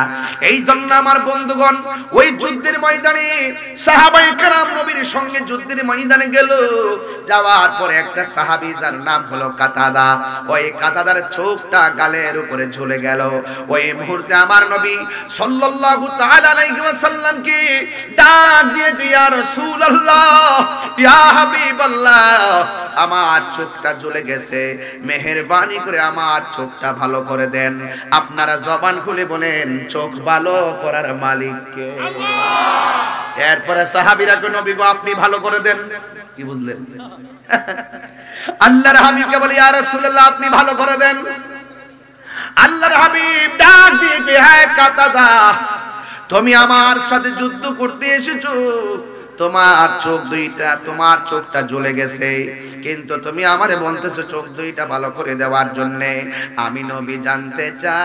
এই জন্য আমার বন্ধুগণ ওই যুদ্ধের ময়দানে সাহাবায়ে কেরাম নবীর সঙ্গে যুদ্ধের ময়দানে গেল, যাওয়ার পরে একটা সাহাবী যার নাম হলো কাতাদা, ওই কাতাদার চোখটা গালের উপরে ঝুলে গেল। ওই মুহূর্তে আমার নবী সাল্লাল্লাহু তাআলা আলাইহি ওয়াসাল্লামকে ডাক দিয়ে ইয়া রাসূলুল্লাহ ইয়া হাবিবাল্লাহ আমার চোখটা জ্বলে গেছে, মেহেরবানি করে আমার চোখটা ভালো করে দেন। আপনারা জবান খুলে বলেন চোখ ভালো করার মালিক কে? এরপরে সাহাবীরা কই নবী গো আপনি ভালো করে দেন। কি বুঝলেন? আল্লাহর হাবিবকে বলে ইয়া রাসূলুল্লাহ আপনি ভালো করে দেন। আল্লাহর হাবিব ডাক দিয়ে কে হ্যাঁ কাতাদা তুমি আমার সাথে যুদ্ধ করতে এসেছো, তোমার চোখ দুইটা, তোমার চোখটা জ্বলে গেছে, কিন্তু তুমি আমারে বলতেছো চোখ দুইটা ভালো করে দেওয়ার জন্য। আমি নবী জানতে চাই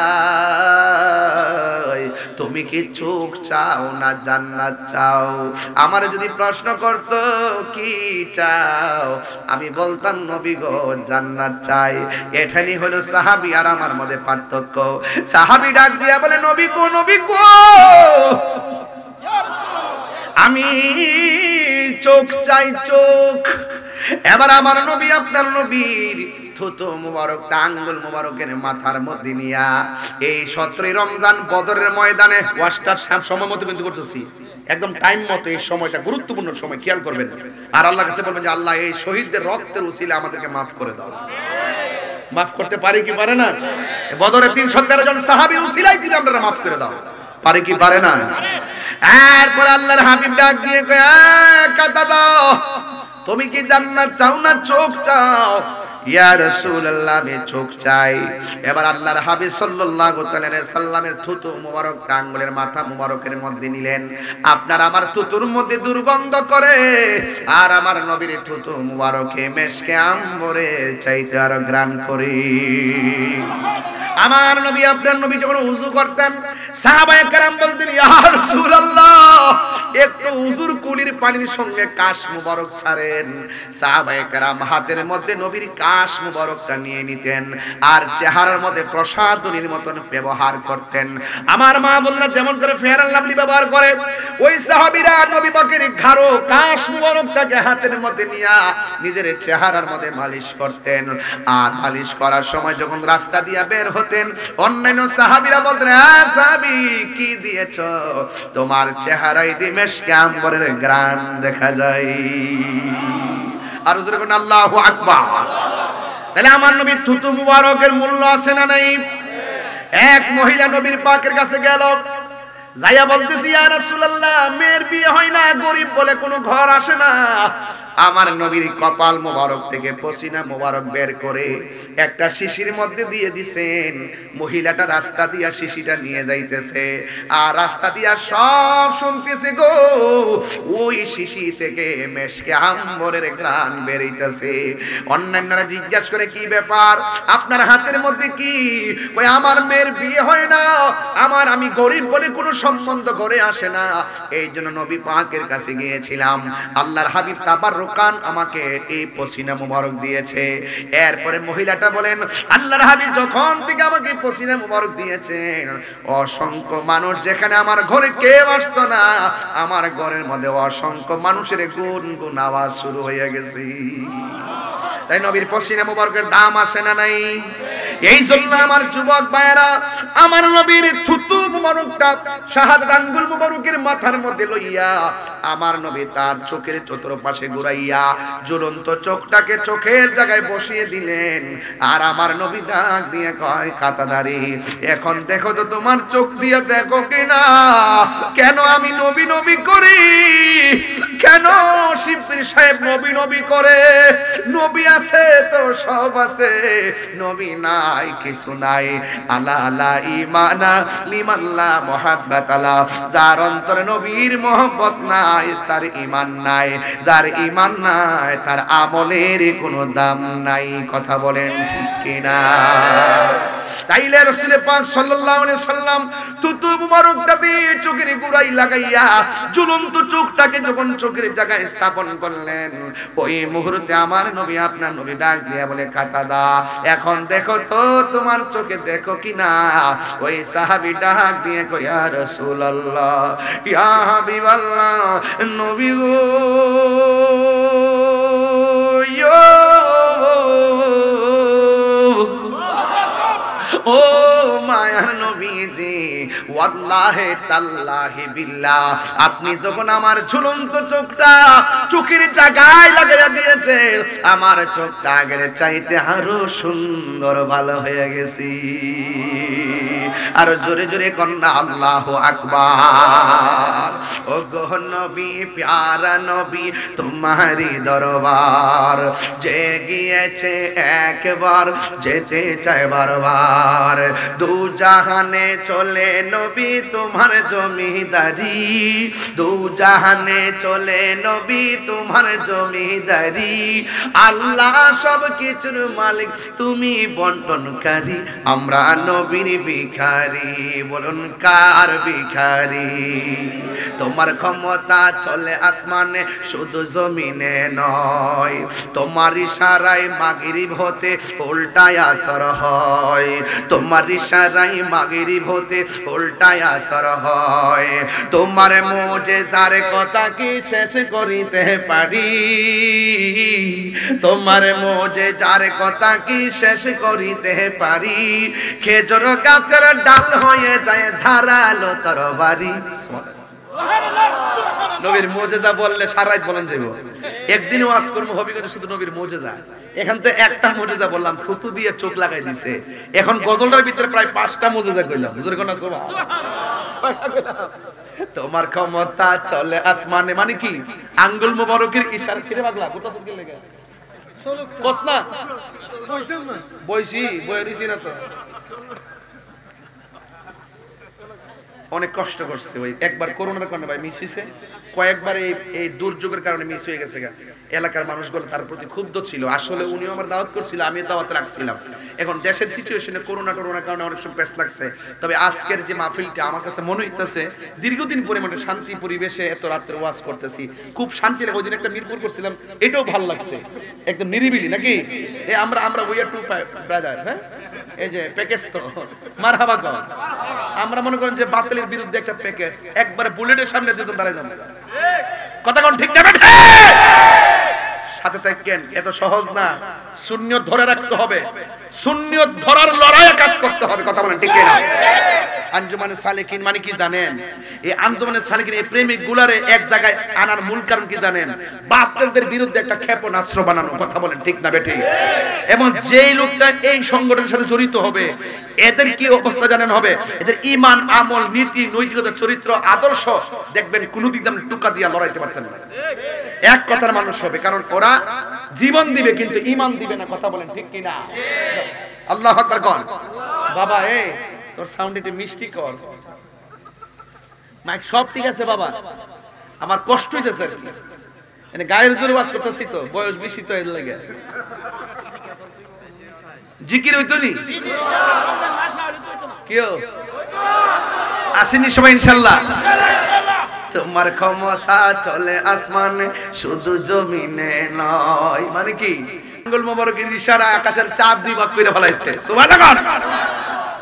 তুমি কি চোখ চাও না জান্নাত চাও? আমারে যদি প্রশ্ন করতো কি চাও, আমি বলতাম নবী গো জান্নাত চাই। এখানেই হলো সাহাবী আর আমার মধ্যে পার্থক্য। সাহাবী ডাক দিয়া বলে নবী গো, নবী গো আমি চোখ চাই চোখ। এবার আমার নবী আপনার নবীর থুতু মুবারকটা আঙ্গুল মুবারকের মাথার মধ্যে নিয়া এই 17 রমজান বদরের ময়দানে ওয়াশটার সময় মতো কিন্তু করতেছি, একদম টাইম মতো। এই সময়টা গুরুত্বপূর্ণ সময়, খেয়াল করবেন। আর আল্লাহর কাছে বলবেন যে আল্লাহ এই শহীদদের রক্তের উসিলা আমাদেরকে মাফ করে দাও। মাফ করতে পারে কি পারে না? বদরে 313 জন সাহাবী উসিলাই দিলে আমরা মাফ করে দাও, পারে কি পারে না? এরপর আল্লাহর হাবিব ডাক দিয়ে কয় কাতাদা তুমি কি জান্নাত চাও না চোখ চাও? ইয়া রাসূলুল্লাহ আমি চোখ চাই। এবার আল্লাহর হাবিব সাল্লাল্লাহু আলাইহি সাল্লামের থুতু মুবারক আঙ্গুলের মাথা মুবারকের মধ্যে নিলেন। আপনার আমার থুতুর মধ্যে দুর্গন্ধ করে, আর আমার নবীর থুতু মুবারকে মেশকে আম্বরে চাইতে আরো ঘ্রাণ করে। আমার নবী আপনার নবী যখন ওযু করতেন সাহাবায়ে কেরাম বলতেন ইয়া রাসূলুল্লাহ একটু ওযুর কুলির পানির সঙ্গে কাশ মুবারক ছাড়েন। সাহাবায়ে কেরাম হাতের মধ্যে নবীর কাশ মুবারকটা নিয়ে নিতেন আর চেহারার মধ্যে প্রসাদনীর মতন ব্যবহার করতেন। আমার মা বোনরা যেমন করে ফেয়ার এন্ড লাভলি ব্যবহার করে, ওই সাহাবীরা নবী পাকের ঘাড়ো কাশ মুবারকটাকে হাতের মধ্যে নিয়ে নিজের চেহারার মধ্যে মালিশ করতেন। আর মালিশ করার সময় যখন রাস্তা দিয়ে বের হতেন অন্যান্য সাহাবীরা বলতেন সাহাবী কি দিয়েছো? তোমার চেহারায় দিয়ে মেশকে আম্বরের ঘ্রাণ দেখা যায়। আর হুজুর কোন আল্লাহু আকবার। তাহলে আমার নবীর থুতু মুবারকের মূল্য আছে না নাই? এক মহিলা নবীর পাকের কাছে গেল, যাইয়া বলতেছি ইয়া রাসূলুল্লাহ মেয়ের বিয়ে হয় না, গরিব বলে কোনো ঘর আসে না, আমার নবীর কপাল মোবারক থেকে পসিনা মোবারক বের করে একটা শিশির মধ্যে দিয়ে দিছেন। মহিলাটা রাস্তা দিয়া শিশিটা নিয়ে যাইতেছে, আর রাস্তা দিয়া সব শুনতেছে গো, ওই শিশি থেকে মেশকে আম্বরের ঘ্রাণ বেরিতেছে। অন্যান্যরা জিজ্ঞাসা করে কি ব্যাপার, আপনার হাতের মধ্যে কি? ওই আমার মেয়ের বিয়ে হয় না, আমি গরিব বলে কোনো সম্বন্ধ করে আসে না, এই জন্য নবী পাকের কাছে গিয়েছিলাম, আল্লাহর হাবিব তাবাররুকান আমাকে এই পসিনা মুবারক দিয়েছে। এরপরে মহিলাটা বলেন, আল্লাহর হাবিব যখন থেকে আমাকে পসিনা মুবারক দিয়েছেন, অসংখ্য মানুষ, যেখানে আমার ঘরে কেউ আসতো না, আমার ঘরের মধ্যে অসংখ্য মানুষের গুনগুন আওয়াজ শুরু হয়ে গেছে। তাই নবীর পসিনা মুবারকের দাম আছে না নাই? এই জন্য আমার যুবক ভাইয়েরা, আমার নবীর থুতু মুবারকটা শাহাদাত আঙ্গুল মুবারকের মাথার মধ্যে লইয়া আমার নবী তার চোখের চতুর্পাশে ঘুরাইয়া জ্বলন্ত চোখটাকে চোখের জায়গায় বসিয়ে দিলেন। আর আমার নবী ডাক দিয়ে কয়, খাতাদারি, এখন দেখো তো তোমার চোখ দিয়ে দেখো কিনা, কেন আমি নবী নবী করি, কেন শিবপীর সাহেব নবী নবী করে? নবী আছে তো সব আছে, নবী নাই কিছু নাই। আলা আলা ইমানা লিমাল্লা মুহাব্বাত আলা, যার অন্তরে নবীর মোহব্বত নাই তার ঈমান নাই, যার ঈমান নাই তার আমলের কোনো দাম নাই। কথা বলেন ঠিক কিনা? তাইলে রাসূল পাক সাল্লাল্লাহু আলাইহি সাল্লাম থুতু মুবারকটা দিয়ে চোখের গোড়ায় লাগাইয়া ঝুলন্ত চোখটাকে যখন চোখের জায়গায় স্থাপন করলেন, ওই মুহূর্তে আমার নবী, আপনার নবী ডাক দিয়া বলে, কাতাদা, এখন দেখো তো তোমার চোখে দেখো কিনা? ওই সাহাবী ডাক দিয়ে কয়, ইয়া রাসূলুল্লাহ, ইয়া হাবিবাল্লাহ, নবী গো, ও মায়ার নবীজি, ওয়াল্লাহি তাল্লাহি বিল্লাহ, আপনি যখন আমার ঝুলন্ত চোখটা চোখের জায়গায় লাগাইয়া দিয়েছেন, আমার চোখটা আগের চাইতে আরো সুন্দর ভালো হয়ে গেছি। আর জোরে জোরে কন্যা আল্লাহু আকবার। ও গো নবী, প্যারা নবী, তোমারই দরবার, যে গিয়েছে একবার যেতে চায় বারবার। দু জাহানে চলে নবী তোমার জমিদারি, দু জাহানে চলে নবী তোমার জমিদারি। আল্লাহ সব কিছুর মালিক, তুমি বন্টনকারী, আমরা নবীর ভিখারি। বলুন কার ভিখারি? তোমার ক্ষমতা চলে আসমানে, শুধু জমিনে নয়, তোমার ইশারায় মাগরিব হতে উল্টায় আসর হয়, তোমার ইশারায় মাগরিব হতে উল্টায় আসর হয়। তোমার মুজিজার কথা কি শেষ করিতে পারি, তোমার মুজিজার কথা কি শেষ করিতে পারি? খেজুর গাছের ডাল হয়ে যায় ধারালো তরবারি। নবীর মুজিজা বললে সারা রাত বলেন যাইব। একদিন ওয়াজ করব হবি করে শুধু নবীর মুজিজা। এখন তো একটা মুজিজা বললাম, থুতু দিয়ে চোখ লাগাই দিছে। এখন গজলটার ভিতরে প্রায় 5টা মুজিজা কইলাম। হুজুর কোন সুবহানাল্লাহ। তোমার ক্ষমতা চলে আসমানে, মানে কি? আঙ্গুল মোবারকের ইশারা। ছিড়ে পাগলা গোটা সব গেল লাগা কস না বইতাম না, বইছি বইয়া দিছি না তো। অনেক কষ্ট করছে ওই একবার করোনার কারণে ভাই মিস হইছে, কয়েকবার এই দুর্যোগের কারণে মিস হয়ে গেছে। এলাকার মানুষগুলো তার প্রতি ক্ষুব্ধ ছিল। আসলে উনিও আমার দাওয়াত করছিল, আমিও দাওয়াত রাখছিলাম। এখন দেশের সিচুয়েশনে করোনার কারণে অনেক সময় ব্যস্ত লাগছে। তবে আজকের যে মাহফিলটা আমার কাছে মনে হইতেছে দীর্ঘদিন পরে মানে শান্তি পরিবেশে এত রাত্রে ওয়াজ করতেছি, খুব শান্তি লাগে। ওই দিন একটা মিরপুর করছিলাম, এটাও ভালো লাগছে, একদম নিরিবিলি নাকি। আমরা উই আর টু ব্রাদার। হ্যাঁ, এই যে প্যাকেজ তো মারহাবা কর। আমরা মনে করেন যে বাতিলের বিরুদ্ধে একটা প্যাকেজ, একবার বুলেটের সামনে দুজন দাঁড়ায় যাবে। কথা কোন ঠিক না? সাথে থাকেন, এত সহজ না। সুন্নিয়ত ধরে রাখতে হবে, সুন্নিয়ত ধরার লড়াইয়ে কাজ করতে হবে। কথা বলেন ঠিক না? আঞ্জুমানে সালেকিন মানে কি জানেন? এই আঞ্জুমানে সালেকিন এই প্রেমিক গুলারে এক জায়গায় আনার মূল কারণ কি জানেন? বাতিলদের বিরুদ্ধে একটা ক্ষেপণাস্ত্র বানানো। কথা বলেন ঠিক না বেঠিক? এবং যেই লোকটা এই সংগঠনের সাথে জড়িত হবে, এদের কি অবস্থা জানেন হবে? এদের ঈমান, আমল, নীতি, নৈতিকতা, চরিত্র, আদর্শ দেখবেন কোনোদিন আপনি টুকা দিয়া লড়াইতে পারতেন না। এক কথার মানুষ হবে, কারণ ওরা জীবন দিবে কিন্তু ঈমান দিবে না। কথা বলেন ঠিক কি না? আল্লাহু আকবার কোন। বাবা এই তোর সাউন্ড একটু মিষ্টি কর, মাইক সব ঠিক আছে বাবা, আমার কষ্ট হইতেছে মানে গায়ের জোরে ওয়াজ করতেছি তো, বয়স বেশি তো এর লাগে। জিকির হইতো নি কেউ আসেনি সবাই ইনশাআল্লাহ। তোমার ক্ষমতা চলে আসমানে শুধু জমিনে নয়, মানে কি আঙ্গুল মোবারকের ইশারায় আকাশের চাঁদ দুই ভাগ করে ফেলাইছে। সুবহানাল্লাহ।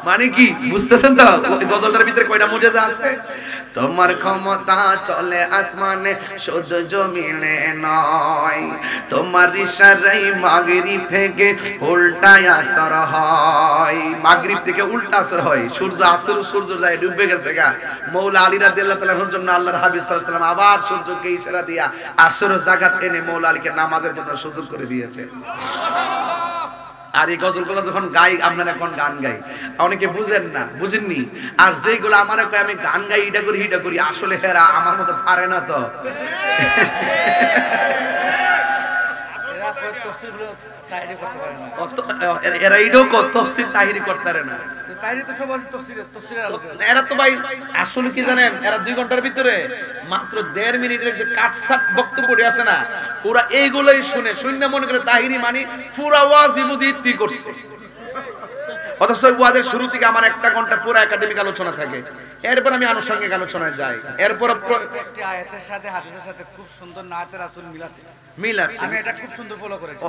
মানে কি বুঝতেছেন তো গজলটার ভিতরে কয়টা মুজিজা আছে? তোমার ক্ষমতা চলে আসমানে শুধু জমিনে নয়, তোমার ইশারায় মাগরিব থেকে উল্টা আসর হয়। মাগরিব থেকে উল্টা আসর হয়, সূর্য আসর সূর্য যায় ডুবে গেছে গা। মৌলা আলী রাদিয়াল্লাহু তাআলার জন্য আল্লাহর হাবিব সাল্লাল্লাহু আলাইহি ওয়াসাল্লাম আবার সূর্যকে ইশারা দিয়া আসর জাগাত এনে মৌলা আলীকে নামাজের জন্য সুযোগ করে দিয়েছে। আর এই গজলগুলো যখন গাই, আপনারা কোন গান গাই অনেকে বুঝেন না, বুঝেননি। আর যেগুলো আমারে কয় আমি গান গাই এটা করি এটা করি, আসলে হেরা আমার মতো পারে না তো। এরা এইটাও তফসির তাহিরি করতে পারে না। এরা তো ভাই আসলে কি জানেন, এরা 2 ঘন্টার ভিতরে মাত্র 1.5 মিনিটের যে কাটসাট বক্তব্য আছে না, ওরা এইগুলোই শুনে শুনে মনে করে তাহিরি মানে পুরা ওয়াজই বুঝি ইতি করছে। অথচ ওয়াজের শুরু থেকে আমার 1 ঘন্টা পুরো একাডেমিক আলোচনা থাকে, এরপর আমি আনুষঙ্গিক আলোচনায় যাই, এরপর একটি আয়াতের সাথে হাদিসের সাথে খুব সুন্দর নাতে রাসূল মিল আছে। আমি এটা খুব সুন্দর ফলো করেছি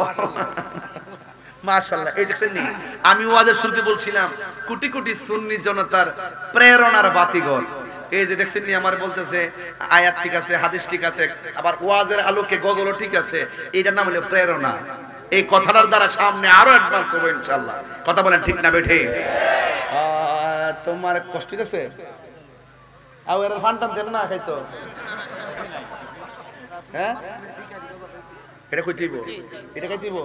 মাশাআল্লাহ। এই দেখছেন নি, আমি ওয়াজের শুরুতে বলছিলাম কোটি কোটি সুন্নি জনতার প্রেরণার বাতিঘর। এই যে দেখছেন নি, আমার বলতেছে আয়াত ঠিক আছে, হাদিস ঠিক আছে, আবার ওয়াজের আলোকে গজলও ঠিক আছে, এটার নাম হলো প্রেরণা। এই কথাটার দ্বারা সামনে আরো অ্যাডভান্স হবে ইনশাআল্লাহ। কথা বলেন ঠিক না বেঠে? তোমার কষ্ট হইতেছে আর এর ফান্টান দেন না খাইতো, হ্যাঁ এটা কই দিব, এটা কই দিব।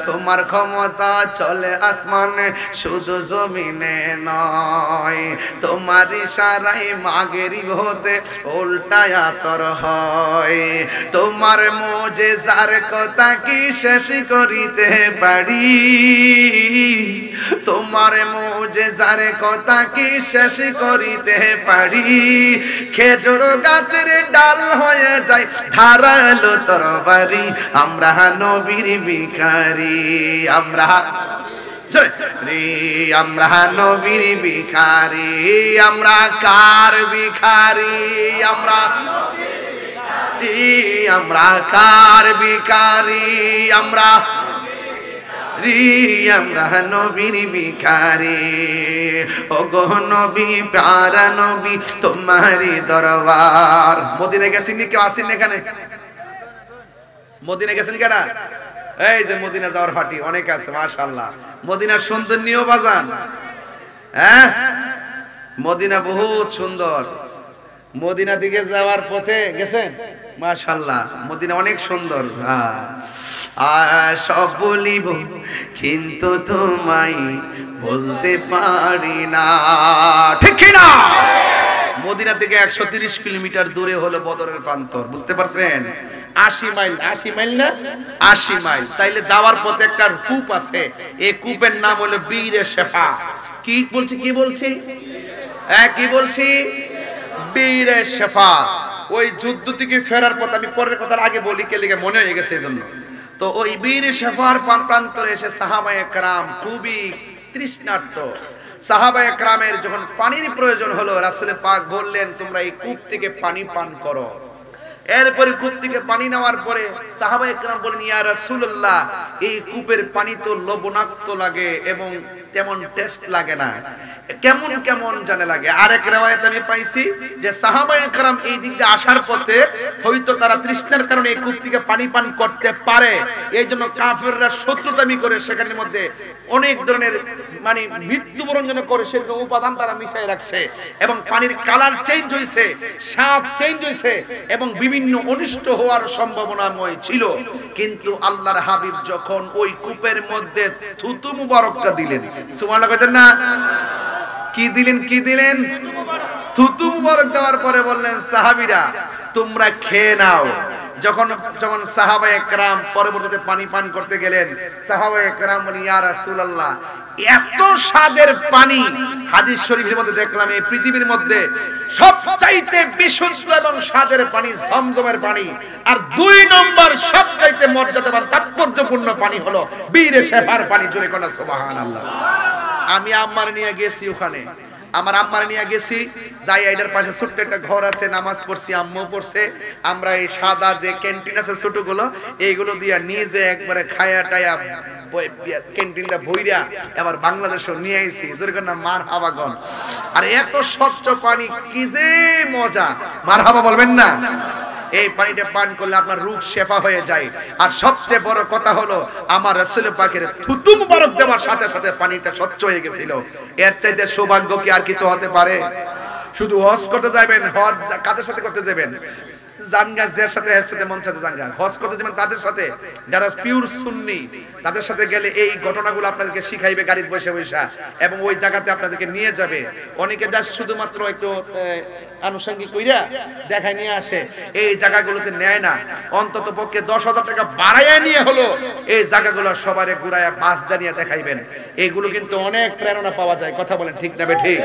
তোমার ক্ষমতা চলে আসমানে শুধু জমিনে নয়, তোমার ইশারায় মাগরিব হতে উল্টা আসর হয়, তোমার মুজিজার কথা কি শেষ করিতে পারি, তোমার মুজিজার কথা কি শেষ করিতে পারি, খেজুর গাছের ডাল হয়ে যায় ধারালো তরবারি, আমরা নবীর ভিখারি, আমরা আমরা নবীর ভিখারি, আমরা কার ভিখারি, আমরা আমরা কার ভিখারি, আমরা আমরা নবীর ভিখারি। ওগো নবী প্যারা নবী তোমারি দরবার। মদিনা গেছেন কেউ আসেন এখানে? মদিনা গেছেন কেডা? এই যে মদিনা যাওয়ার ফাটি অনেক আছে মাশাআল্লাহ। মদিনার সৌন্দর্য বাজান, হ্যাঁ মদিনা বহুত সুন্দর। মদিনা দিকে যাওয়ার পথে গেছেন? মাশাআল্লাহ মদিনা অনেক সুন্দর। সব বলিব কিন্তু তোমায় বলতে পারি না, ঠিক কি না? মদিনা থেকে 130 কিলোমিটার দূরে হলো বদরের প্রান্তর, বুঝতে পারছেন? 80 মাইল, 80 মাইল না 80 মাইল। তাইলে যাওয়ার পথে একটা কূপ আছে, এই কূপের নাম হলো বীরে শেফা। কি বলছি কি বলছি? হ্যাঁ কি বলছি? বীরে শেফা। ওই যুদ্ধ থেকে ফেরার পথ, আমি পরের কথার আগে বলি কে লিগে মনে হয়ে গেছে এজন্য। তো ওই বীরে শেফার প্রান্তরে এসে সাহাবায়ে কেরাম খুবই তৃষ্ণার্ত। সাহাবায়ে কেরামের যখন পানির প্রয়োজন হলো, রাসূল পাক বললেন তোমরা এই কূপ থেকে পানি পান করো। এরপরে কূপ থেকে পানি নেওয়ার পরে সাহাবায়ে কেরাম বলেন ইয়া রাসূলুল্লাহ এই কূপের পানি তো লবণাক্ত লাগে এবং তেমন টেস্ট লাগে না, কেমন কেমন জানে লাগে। আরেক riwayate আমি পাইছি যে সাহাবায়ে কেরাম এই দিক দিয়ে আসার পথে হয়তো তারা তৃষ্ণার কারণে এই কূপ থেকে পানি পান করতে পারে, এইজন্য কাফেররা শত্রুতামি করে সেখানের মধ্যে অনেক ধরনের মানে মৃত্যুবরণ যেন করে সেরকম উপাদান তারা মিশিয়ে রাখছে এবং পানির কালার চেঞ্জ হইছে, স্বাদ চেঞ্জ হইছে এবং বিভিন্ন অনিষ্ট হওয়ার সম্ভাবনাময় ছিল। কিন্তু আল্লাহর হাবিব যখন ওই কূপের মধ্যে থুতু মুবারকটা দিলেন, সুবহানাল্লাহ কইতেন না? কি দিলেন? কি দিলেন? থুতু মুবারক দেওয়ার পরে বললেন সাহাবীরা তোমরা খেয়ে নাও। যখন যখন সাহাবায়ে কেরাম পরবর্তীতে পানি পান করতে গেলেন, সাহাবায়ে কেরাম বলেন ইয়া রাসূলুল্লাহ, এত স্বাদের পানি, হাদিস শরীফের মধ্যে দেখলাম এই পৃথিবীর মধ্যে সবচাইতে বিশুদ্ধ এবং স্বাদের পানি জমজমের পানি, আর 2 নম্বর সবচাইতে মর্যাদাবান তাৎপর্যপূর্ণ পানি হলো বীরে শেফার পানি। জোরে কোন সুবহানাল্লাহ। আমি আম্মার নিয়ে গেছি ওখানে, আমার আম্মার নিয়ে গেছি, যাই এটার পাশে ছোট্ট একটা ঘর আছে, নামাজ পড়ছি, আম্মু পড়ছে, আমরা এই সাদা যে ক্যান্টিন আছে ছোটগুলো, এইগুলো দিয়া নিজে একবারে খায়া টায়া ক্যান্টিনটা ভইরা এবার বাংলাদেশে নিয়ে আইছি। যেরকম না মারহাবাগন। আর এত স্বচ্ছ পানি, কি যে মজা, মারহাবা বলবেন না? এই পানিটা পান করলে আপনার রূহ শেফা হয়ে যায়। আর সবচেয়ে বড় কথা হলো আমার রাসূল পাকের থুতু মুবারক দেওয়ার সাথে সাথে পানিটা স্বচ্ছ হয়ে গেছিল। এর চাইতে সৌভাগ্য কি আর কিছু হতে পারে? শুধু হজ করতে যাবেন, হজ কাদের সাথে করতে যাবেন? জানগা যার সাথে এর সাথে মন সাথে জানগা। হজ করতে যাবেন তাদের সাথে যারা পিওর সুন্নি, তাদের সাথে গেলে এই ঘটনাগুলো আপনাদেরকে শিখাইবে গাড়িতে বসে বসে, এবং ওই জায়গাতে আপনাদেরকে নিয়ে যাবে। অনেকে যা শুধুমাত্র একটু আনুষঙ্গিক কইরা দেখায় নিয়ে আসে, এই জায়গাগুলোতে নেয় না। অন্তত পক্ষে 10,000 টাকা বাড়াইয়া নিয়ে হলো এই জায়গাগুলো সবারে ঘুরায়া বাস দাঁড়িয়ে দেখাইবেন। এইগুলো কিন্তু অনেক প্রেরণা পাওয়া যায়। কথা বলেন ঠিক না ঠিক?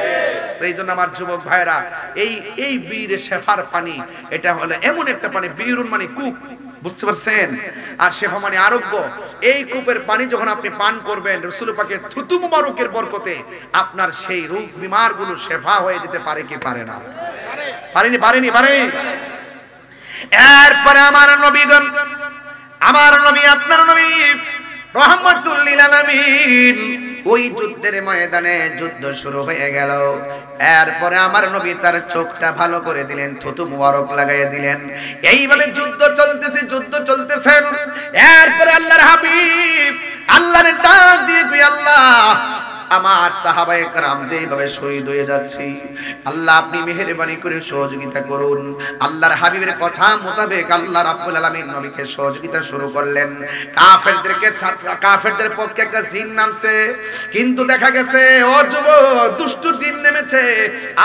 এই জন্য আমার যুবক ভাইরা, এই বীরে শেফার পানি, এটা হলো এমন একটা পানি, বীরুন মানে কূপ, বুঝতে পারছেন? আর শেফা মানে আরোগ্য। এই কূপের পানি যখন আপনি পান করবেন, রাসূল পাকের থুতু মুবারকের বরকতে আপনার সেই রোগ বিমারগুলো শেফা হয়ে যেতে পারে কি পারে না? পারেনি। এরপরে আমার নবীগণ, আমার নবী, আপনার নবী রহমাতুল লিল আলামিন, ওই যুদ্ধের ময়দানে যুদ্ধ শুরু হয়ে গেল। এরপরে আমার নবী তার চোখটা ভালো করে দিলেন, থুতু মুবারক লাগাইয়া দিলেন। এইভাবে যুদ্ধ চলতেছে। এরপরে আল্লাহর হাবিব আল্লাহর ডাক দিয়ে কই, আল্লাহ, আমার সাহাবায়ে কেরাম যেভাবে শহীদ হয়ে যাচ্ছে, আল্লাহ আপনি মেহেরবানি করে সহযোগিতা করুন। আল্লাহর হাবিবের কথা মোতাবেক আল্লাহ রাব্বুল আলামিন নবীকে সহযোগিতা শুরু করলেন। কাফেরদের পক্ষে একটা জিন নামছে, কিন্তু দেখা গেছে ও যুবক, দুষ্ট জিন নেমেছে।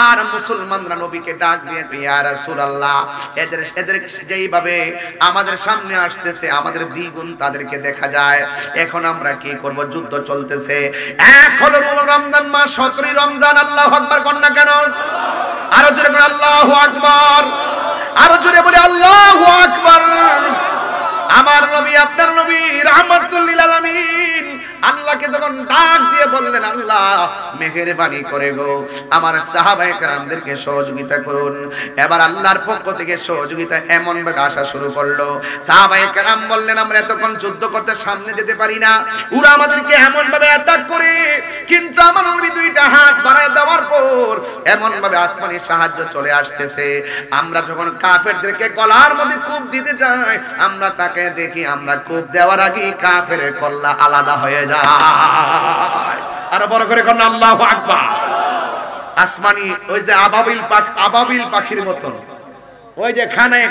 আর মুসলমানরা নবীকে ডাক দিয়ে ইয়া রাসূলুল্লাহ, এদের যেইভাবে আমাদের সামনে আসতেছে, আমাদের দ্বিগুণ তাদেরকে দেখা যায়। এখন আমরা কি করব? যুদ্ধ চলতেছে, এখন রমজান মাস, 17 রমজান। আল্লাহু আকবার কর না কেন? আরো জোরে বলে আল্লাহু আকবার, আরো জোরে বলে আল্লাহু আকবার। আমার নবী, আপনার নবী রাহমাতুল লিল আলামিন আল্লাহকে যখন ডাক দিয়ে বললেন, আল্লাহ মেহেরবানি করে গো আমার সাহাবায়ে কেরামদেরকে সহযোগিতা করুন। এবার আল্লাহর পক্ষ থেকে সহযোগিতা এমন ভাবে আসা শুরু করলো, সাহাবায়ে কেরাম বললেন, আমরা এতক্ষণ যুদ্ধ করতে সামনে যেতে পারি না, ওরা আমাদেরকে এমন ভাবে অ্যাটাক করে। কিন্তু আমার নবী 2টা হাত বাড়ায় দেওয়ার পর এমন ভাবে আসমানি সাহায্য চলে আসতেছে। আমরা যখন কাফেরদেরকে গলার মধ্যে কূপ দিতে যাই, আমরা তাকে দেখি, আমরা কূপ দেওয়ার আগে কাফেরের কল্লা আলাদা হয়ে যায়। আরো বড় করে কর না আল্লাহু আকবার। আসমানি ওই যে আবাবিল পাখির মতন, ওই যে খানায়ে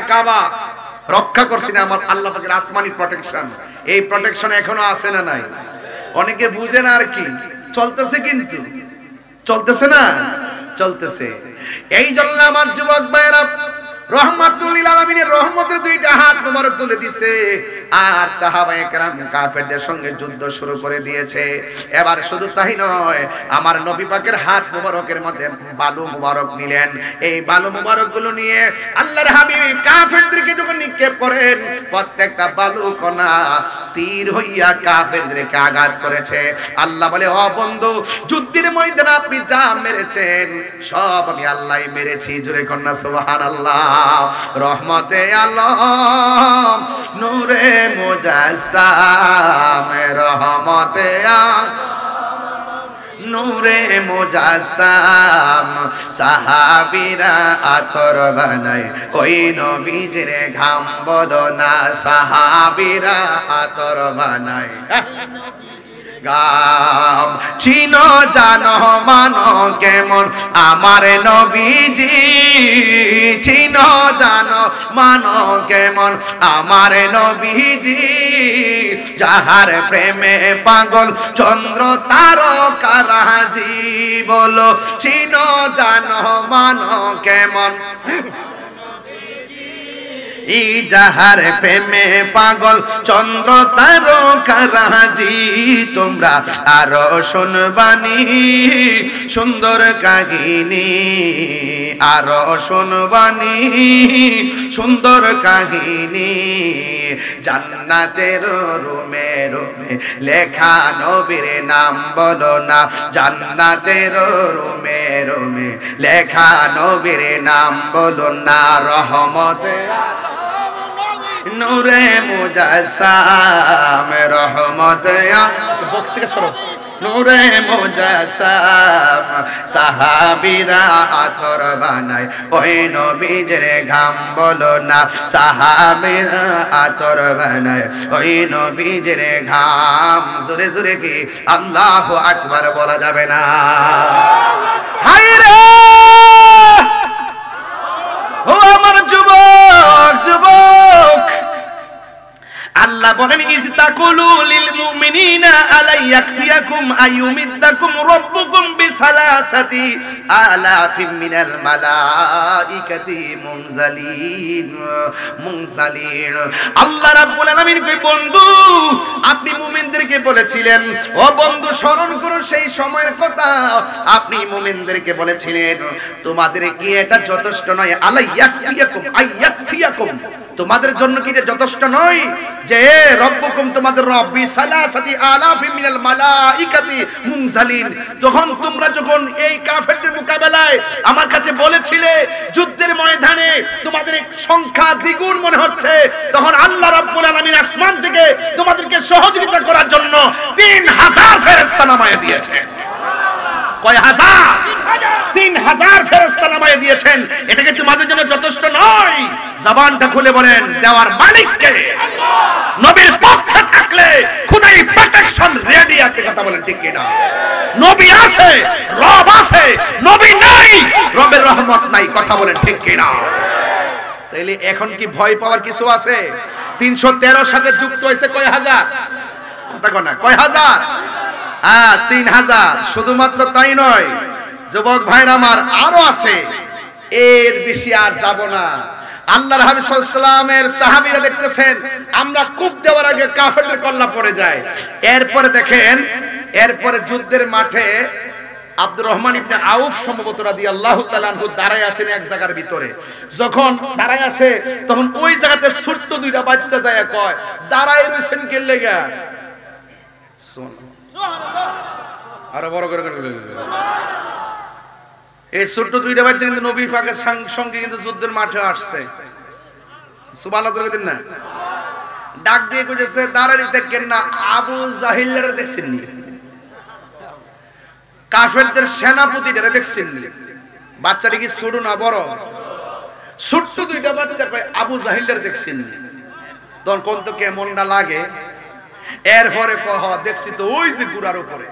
কাবা রক্ষা করছি না আমার আল্লাহ পাকের আসমানি প্রোটেকশন। এই প্রোটেকশন এখনো আছে না নাই? অনেকে বুঝে না আর কি, চলতেছে, কিন্তু চলতেছে না, চলতেছে। এই জন্য আমার যুবক ভাইরা, রহমাতুল লিল আলামিনের রহমতের 2টা হাত মোবারক তুলে দিছে। আর সাহাবায়ে কেরাম কাফেরদের সঙ্গে যুদ্ধ শুরু করে দিয়েছে। এবার শুধু তাই নয়, আমার নবী পাকের হাত মোবারকের মধ্যে বালু মোবারক নিলেন। এই বালু মোবারকগুলো নিয়ে আল্লাহর হাবিব কাফেরদেরকে যখন নিক্ষেপ করেন, প্রত্যেকটা বালু কণা তীর হইয়া কাফেরদেরকে আঘাত করেছে। আল্লাহ বলে, ও বন্ধু, যুদ্ধের ময়দানে আপনি যা মেরেছেন সব আমি আল্লাহই মেরেছি। জোরে কন্যা সুবহানাল্লাহ। রহমতে আলম নূরে মুজাসসাম, রহমতে নূরে মুজাসসাম, সাহাবীরা আতর বানায় ওই নবীজির ঘাম, বলো না সাহাবীরা আতর বানায় গাম। চিনো জানো মানো কেমন আমার নবীজি, চিনো জানো মানো কেমন আমার নবীজি, যাহার প্রেমে পাগল চন্দ্র তারকারাজি, বলো চিনো জানো মানো কেমন যাহার প্রেমে পাগল চন্দ্র তারকারাজি তোমরা আরো শুনবানি সুন্দর কাহিনী আরো শুনবানি সুন্দর কাহিনী জান্নাতের রুমে রুমে লেখা নবীর নাম বলো না জান্নাতের রুমে রুমে লেখা নবীর নাম বলো না রহমতে নূরে মুজাসসাম রহমতে বক্স থেকে সরো নূরে মুজাসসাম সাহাবীরা আতর বানায় ওই নবীর ঘাম বলো না সাহাবীরা আতর বানায় ওই নবীর ঘাম জোরে জোরে কি আল্লাহু আকবার বলা যাবে না হায় রে ও আমার যুবক যুবক আল্লাহ বলেন ইজতাকুলু লিল মুমিনিনা আলাইয়াকফিয়াকুম আইয়ুমিদ্দাকুম রাব্বুকুম বিসালাসাতি আলাফিম মিনাল মালাইকাতি মুনজালিন আল্লাহ রাব্বুল আলামিন কই বন্ধু আপনি মুমিনদেরকে বলেছিলেন ও বন্ধু স্মরণ করো সেই সময়ের কথা আপনি মুমিনদেরকে বলেছিলেন তোমাদের কি এটা যথেষ্ট নয় আলাইয়াকফিয়াকুম আইয়াকফিয়াকুম তোমাদের জন্য কি যে যথেষ্ট নয় যে রব্বুকুম তোমাদের রব বিসালাসাতি আলাফিম মিনাল মালাইকাতি মুনজালিন তোমরা যখন এই কাফেরদের মোকাবেলায় আমার কাছে বলেছিলে যুদ্ধের ময়দানে তোমাদের সংখ্যা দ্বিগুণ মনে হচ্ছে তখন আল্লাহ রাব্বুল আলামিন আসমান থেকে তোমাদেরকে সহযোগিতা করার জন্য 3000 ফেরেশতা নামায়ে দিয়েছে কয় হাজার 3000 ফেরেশতা নামায়ে দিয়েছেন এটা কি তোমাদের জন্য যথেষ্ট নয় জবানটা খুলে বলেন দেওয়ার মালিক কে নবীর পক্ষে থাকলে খোদাই প্রোটেকশন রেডি আছে কথা বলেন ঠিক কি না নবী আছে রব আছে নবী নাই রবের রহমত নাই কথা বলেন ঠিক কি না তাইলে এখন কি ভয় পাওয়ার কিছু আছে 313 সাথে যুক্ত হয়েছে কয় হাজার কথা কনা কয় হাজার 3000 শুধুমাত্র তাই নয় যুবক ভাইরা আমার আরো আছে এর বেশি আর যাব না আল্লাহর হাবিব সাল্লাল্লাহু আলাইহি ওয়াসাল্লামের সাহাবীরা দেখতেছেন আমরা কূপ দেওয়ার আগে কাফেরদের কল্লা পড়ে যায় এরপরে দেখেন এরপরে যুদ্ধের মাঠে আব্দুর রহমান ইবনে আউফ সম্ভবত রাদিয়াল্লাহু তাআলা আনহু দাঁড়ায় আছেন এক জায়গার ভিতরে যখন দাঁড়ায় আছে তখন ওই জায়গাতে ছোট্ট দুইটা বাচ্চা যায় কয় দাঁড়ায় রইছেন কে লাগা সুবহানাল্লাহ আরো বড় করে এই ছোট্ট দুইটা বাচ্চা কিন্তু নবী পাকের সঙ্গে কিন্তু যুদ্ধের মাঠে আসছে সুবহানাল্লাহ বলেন না ডাক দিয়ে কইছে দাঁড়াই দেখেন না আবু জাহিলরা দেখছেন নি কাফেরদের সেনাপতিরা দেখছেন নি বাচ্চাটা কি ছোট না বড় ছোট্ট দুইটা বাচ্চা কয় আবু জাহিলরা দেখছেন নি তখন কোন তো কেমনটা লাগে এরপরে কহ দেখছি তো ওই যে গুড়ার উপরে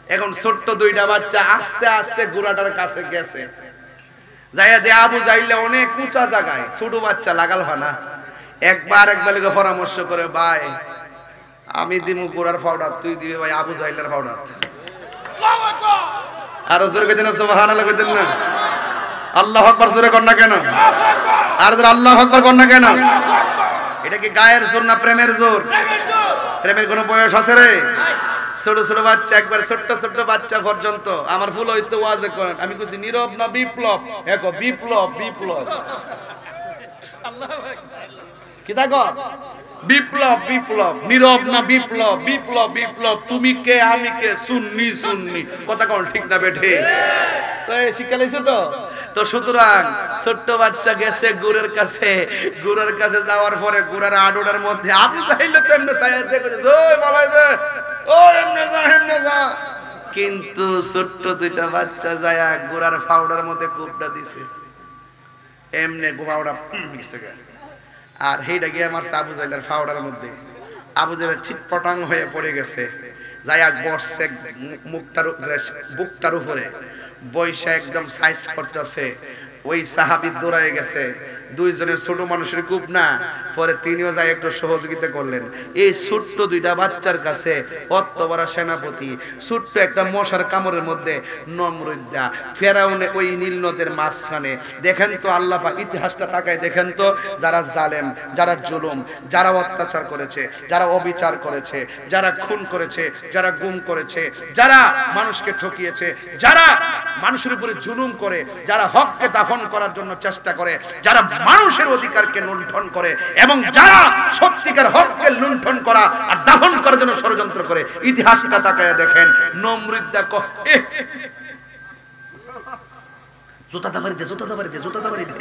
এখন ছোট্ট দুইটা বাচ্চা আস্তে আস্তে গুড়াটার কাছে গেছে যাইয়া দে আবু জাহিল্লা অনেক উঁচা জায়গায় ছোট বাচ্চা লাগাল হয় না একবার লেগে পরামর্শ করে ভাই আমি দিমু গুড়ার পাউডার তুই দিবি ভাই আবু জাহিল্লার পাউডার আল্লাহু আকবার আরো জোরে কইতেন না সুবহানাল্লাহ কইতেন না আল্লাহু আকবার জোরে কর না কেন আর জোরে আল্লাহু আকবার কর না কেন এটা কি গায়ের জোর না প্রেমের জোর প্রেমের কোনো বয়স আছে রে ছোট ছোট বাচ্চা একবার ছোট্ট ছোট্ট বাচ্চা পর্যন্ত আমার ফুল হইতে ওয়াজে করেন আমি কইছি নীরব না বিপ্লব দেখো বিপ্লব বিপ্লব আল্লাহু আকবার কি দেখো বিপ্লব বিপ্লব নীরব না বিপ্লব বিপ্লব বিপ্লব তুমি কে আমি কে সুন্নি সুন্নি কথা কোন ঠিক না বেঠে তো এই শিক্ষা লাইছো তো সুতরাং ছোট্ট বাচ্চা গেছে গুরের কাছে যাওয়ার পরে গুরের আডোটার মধ্যে আপনি চাইলে তো এমনি চাইছে ওই বলাই দে ও এমনে যা কিন্তু ছোট্ট দুইটা বাচ্চা যায় গুরার পাউডার মধ্যে কূপটা দিছে এমনে গোয়াওড়া মিশে গেছে আর হেইটা গিয়ে আমার আবু জাহিলের পাউডার মধ্যে আবু জাহিল চিটপটাং হয়ে পড়ে গেছে যায় বসছে বুকটার উপরে বৈশা একদম সাইজ করতেছে ওই সাহাবী দৌড়ায় গেছে দুইজনের ছোট মানুষের কূপ না, পরে তিনিও যায় একটু সহযোগিতা করলেন। এই ছোট্ট দুইটা বাচ্চার কাছে অত বড় সেনাপতি, ছোট্ট একটা মশার কামড়ের মধ্যে নমরুদ্দা ফেরাউনে ওই নীল নদের মাঝখানে। দেখেন তো আল্লাহ পাক ইতিহাসটা তাকায় দেখেন তো, যারা জালেম, যারা জুলুম, যারা অত্যাচার করেছে, যারা অবিচার করেছে, যারা খুন করেছে, যারা গুম করেছে, যারা মানুষকে ঠকিয়েছে, যারা মানুষের উপরে জুলুম করে, যারা হককে দাফন করার জন্য চেষ্টা করে, যারা মানুষের অধিকারকে লুণ্ঠন করে, এবং যারা সত্যিকার হককে লুণ্ঠন করা আর দাফন করার জন্য ষড়যন্ত্র করে, ইতিহাসটা তাকায় দেখেন। নমরুদ্দা জুতাটা বাড়ি দে, জুতাটা বাড়ি দে, জুতাটা বাড়ি দে,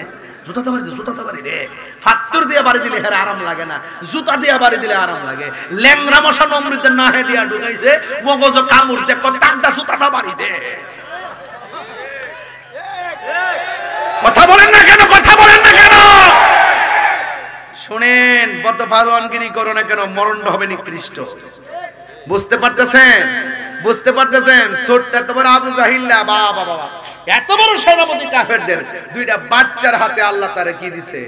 জুতাটা বাড়ি দে, জুতাটা বাড়ি দে। ফাত্তর দিয়ে বাড়ি দিলে হের আরাম লাগে না, জুতা দিয়ে বাড়ি দিলে আরাম লাগে। ল্যাংরা মশা নমরুদ্দা নাহে দিয়া ঢুকাইছে, মগজ কামড় দে, তাকটা জুতাটা বাড়ি দে। কথা বলেন না কেন, কথা বলেন না কেন? শুনেন, বদ্ধ পালোয়ানগিরি করো না কেন, মরণ হবে নিকৃষ্ট। বুঝতে পারতেছেন? বুঝতে পারতেছেন? ছোট্ট এত বড় আবু জাহিল্লা, বাবা বাবা, এত বড় সেনাপতি কাফেরদের দুইটা বাচ্চার হাতে আল্লাহ তারে কি দিছে?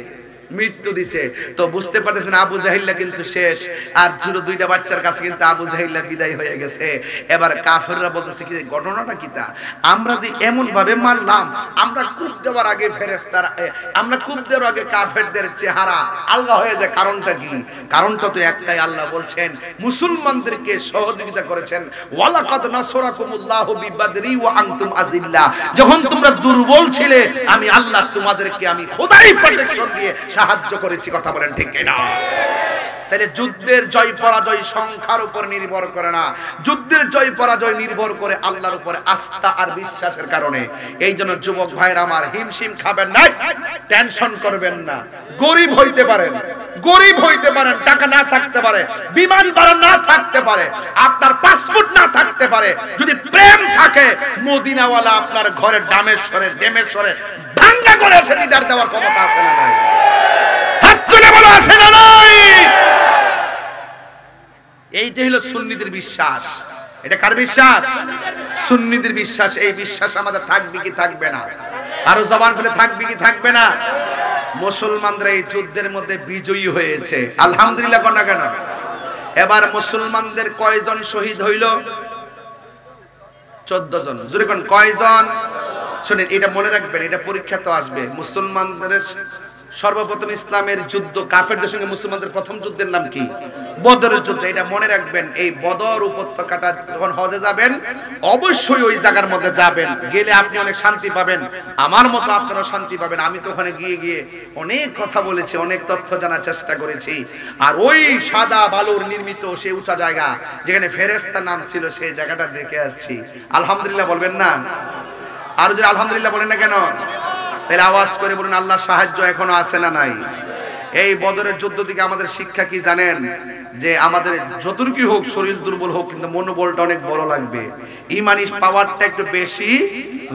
মৃত্যু দিছে। তো বুঝতে পারতেছেন আবু জাহিল্লা কিন্তু শেষ, আর ছোট দুইটা বাচ্চার কাছে কিন্তু আবু জাহিল্লা বিদায় হয়ে গেছে। এবার কাফেররা বলতেছে কি ঘটনাটা কি তা? আমরা যে এমন ভাবে মারলাম, আমরা কূপ দেওয়ার আগে ফেরেশতারা, আমরা কূপ দেওয়ার আগে কাফেরদের চেহারা আলগা হয়ে যায়। কারণটা কি? কারণটা তো একটাই, আল্লাহ বলছেন মুসলমানদেরকে সহযোগিতা করেছেন। ওয়ালাকাদ নাসরাকুমুল্লাহু বিবাদরি ওয়া আনতুম আযিল্লা, যখন তোমরা দুর্বল ছিলে আমি আল্লাহ তোমাদেরকে আমি খোদাই প্রোটেকশন দিয়ে সাহায্য করেছি। কথা বলেন ঠিক কিনা? তাহলে যুদ্ধের জয় পরাজয় সংখ্যার উপর নির্ভর করে না, যুদ্ধের জয় পরাজয় নির্ভর করে আল্লাহর উপরে আস্থা আর বিশ্বাসের কারণে। এই জন্য যুবক ভাইরা আমার, হিমশিম খাবেন না, টেনশন করবেন না। গরিব হইতে পারেন, গরিব হইতে পারেন, টাকা না থাকতে পারে, বিমান ভাড়া না থাকতে পারে, আপনার পাসপোর্ট না থাকতে পারে, যদি প্রেম থাকে মদিনাওয়ালা আপনার ঘরে ডেমেশ্বরে ভাঙ্গা করে এসে দিদার দেওয়ার ক্ষমতা আছে না নাই? হাত তুলে বলো আছে না নাই? এইটাই হলো সুন্নিদের বিশ্বাস। এটা কার বিশ্বাস? সুন্নিদের বিশ্বাস। এই বিশ্বাস আমাদের থাকবে কি থাকবে না? আরো জবান খুলে থাকবে কি থাকবে না? মুসলমানরা এই যুদ্ধের মধ্যে বিজয়ী হয়েছে, আলহামদুলিল্লাহ। কোন না কেন? এবার মুসলমানদের কয়জন শহীদ হইল? 14 জন। জোরে কোন কয়জন? শুনেন, এটা মনে রাখবেন, এটা পরীক্ষা তো আসবে। মুসলমানদের সর্বপ্রথম ইসলামের যুদ্ধ, কাফেরদের সঙ্গে মুসলমানদের প্রথম যুদ্ধের নাম কি? বদরের যুদ্ধ। এটা মনে রাখবেন। এই বদর উপত্যকাটা যখন হজে যাবেন অবশ্যই ওই জায়গার মধ্যে যাবেন, গেলে আপনি অনেক শান্তি পাবেন, আমার মতো আপনারা শান্তি পাবেন। আমি তো ওখানে গিয়ে অনেক কথা বলেছি, অনেক তথ্য জানার চেষ্টা করেছি। আর ওই সাদা বালুর নির্মিত সেই উঁচা জায়গা যেখানে ফেরেশতার নাম ছিল, সেই জায়গাটা দেখে আসছি। আলহামদুলিল্লাহ বলবেন না? আর যদি আলহামদুলিল্লাহ বলেন না কেন? তাহলে আওয়াজ করে বলুন, আল্লাহর সাহায্য এখনো আছে না নাই? এই বদরের যুদ্ধ থেকে আমাদের শিক্ষা কি জানেন? যে আমাদের যতটুকু হোক, শরীর দুর্বল হোক, কিন্তু মনোবলটা অনেক বড় লাগবে, ইমানি পাওয়ারটা একটু বেশি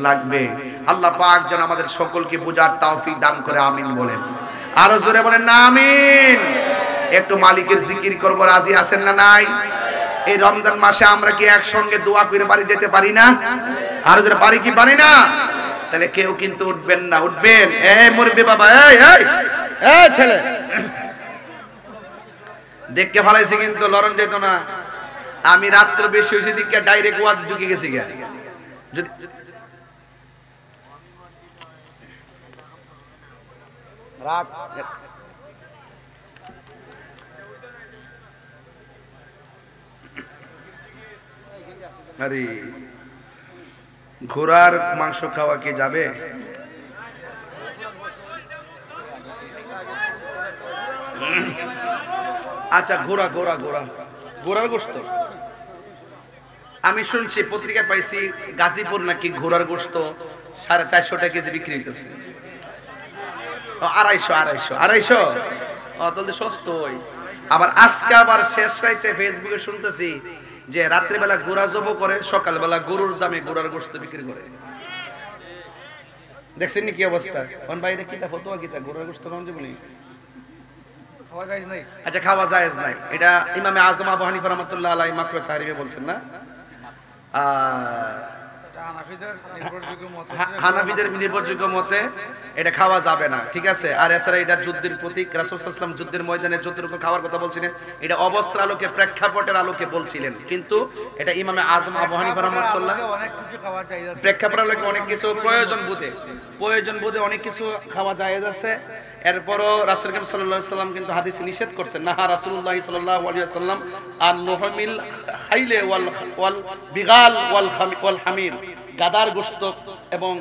লাগবে। আল্লাহ পাক যেন আমাদের সকলকে বোঝার তৌফিক দান করে, আমিন বলেন। আরো জোরে বলেন না আমিন? একটু মালিকের জিকির করবো, রাজি আছেন না নাই? এই রমজান মাসে আমরা কি একসঙ্গে দোয়া করে বাড়ি যেতে পারি না? আরো জোরে পারি কি পারি না? তাহলে কেউ কিন্তু উঠবেন না, উঠবেন। মুরব্বি বাবা, এই ছেলে দেখকে ফেলাইছে কিন্তু লড়ন যেত না। আমি রাত্র বেশি হয়েছে দিকে ডাইরেক্ট ওয়াজ ঢুকে গেছি গা। যদি রাত আরে ঘোড়ার মাংস খাওয়া কি যাবে? আচ্ছা, ঘোড়ার গোশত আমি শুনছি, পত্রিকায় পাইছি গাজীপুর নাকি ঘোড়ার গোশত 450 টাকা কেজি বিক্রি হইতেছে। 250 তাহলে সস্তই। আবার আজকে আবার শেষ রাইতে ফেসবুকে শুনতেছি যে রাত্রিবেলা ঘোড়া জব করে, সকালবেলা গরুর দামে ঘোড়ার গোশত বিক্রি করে। দেখছেন কি অবস্থা? কোন বাইরে কিতা ফতোয়া কিতা ঘোড়ার গোশত নাম বলি খাওয়া যায় নাই? আচ্ছা, খাওয়া জায়েজ নাই। এটা ইমামে আজম আবু হানিফা রাহমাতুল্লাহ আলাইহি মাকরুহ তাহরিমে বলছেন না? হানাফিদের নির্ভরযোগ্য মতে এটা খাওয়া যাবে না, ঠিক আছে। আর এছাড়া এটা যুদ্ধের প্রতীক, রাসূল সাল্লাল্লাহু আলাইহি ওয়াসাল্লাম যুদ্ধের ময়দানে যতটুকু খাওয়ার কথা বলছিলেন এটা অবস্থার আলোকে, প্রেক্ষাপটের আলোকে বলছিলেন, কিন্তু এটা ইমামে আজম আবু হানিফা রাহমাতুল্লাহ প্রেক্ষাপটের আলোকে অনেক কিছু প্রয়োজন বোধে অনেক কিছু খাওয়া জায়েজ আছে। এরপরও রাসূল করিম সাল্লাল্লাহু আলাইহি ওয়াসাল্লাম কিন্তু হাদিসে নিষেধ করছেন, নাহা রাসূলুল্লাহ সাল্লাল্লাহু আলাইহি ওয়াসাল্লাম আন লুহমিল খাইলে ওয়াল বিগাল ওয়াল হামির, গাদার গোশত এবং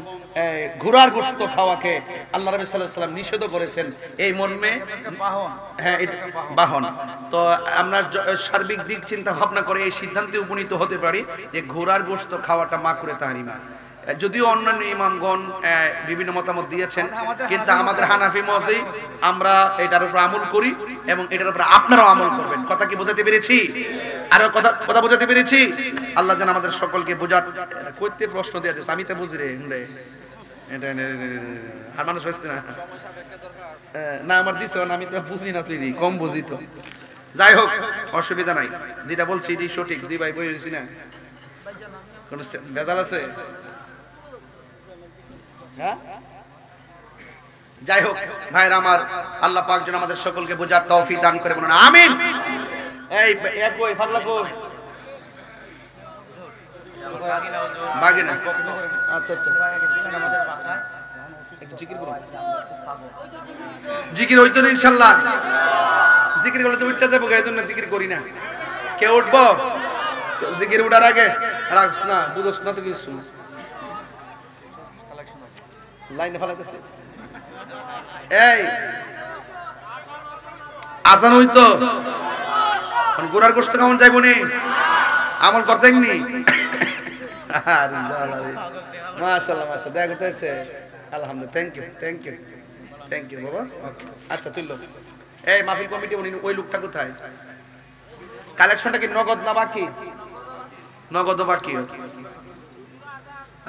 ঘোড়ার গোশত খাওয়াকে আল্লাহ রাব্বুল সাল্লাল্লাহু আলাইহি ওয়াসাল্লাম নিষেধ করেছেন। এই মর্মে হ্যাঁ বাহন। তো আমরা সার্বিক দিক চিন্তা ভাবনা করে এই সিদ্ধান্তে উপনীত হতে পারি যে ঘোড়ার গোশত খাওয়াটা মাকরুহে তাহরিমা। যদিও অন্যান্য ইমামগণ বিভিন্ন মতামত দিয়েছেন, কিন্তু আমাদের হানাফি মতই আমরা এটার উপর আমল করি এবং এটার উপর আপনারাও আমল করবেন। কথা কি বোঝাতে পেরেছি? আরো কথা বোঝাতে পেরেছি? আল্লাহ যেন আমাদের সকলকে বোঝার কইতে প্রশ্ন দিয়ে দিয়েছে, আমি তো বুঝি রে এটা আর মানুষ বুঝতে না আমার দিছে না, আমি তো বুঝি না, তুই কম বুঝি তো। যাই হোক, অসুবিধা নাই, যেটা বলছি এটি সঠিক। দুই ভাই বুঝেছি না, কোন ভেজাল আছে? যাই হোক ভাইরা আমার, আল্লাহ পাক যেন আমাদের সকলকে বোঝার তৌফিক দান করে, বলুন আমিন। এই কই ফাগলা কই বাগিনা? আচ্ছা আচ্ছা, জিকির করুন, জিকির হইতো না ইনশাআল্লাহ। জিকির করলে তো উঠতে যাবো, এজন্য জিকির করি না। কে উঠবো? জিকির উঠার আগে রাখছ না, বুঝছ না তো কিছু, লাইনে ফেলাইতেছে। এই আজান হইতো, গোড়ার গোশত কেমন যাইবো নি, আমল করতেন নি? মাশাআল্লাহ মাশাআল্লাহ, দেখা করতেছে, আলহামদুলিল্লাহ, থ্যাংক ইউ বাবা। আচ্ছা তুইল। এই মাহফিল কমিটি উনি ওই লোকটা কোথায়? কালেকশনটা কি নগদ না বাকি? নগদ বাকি।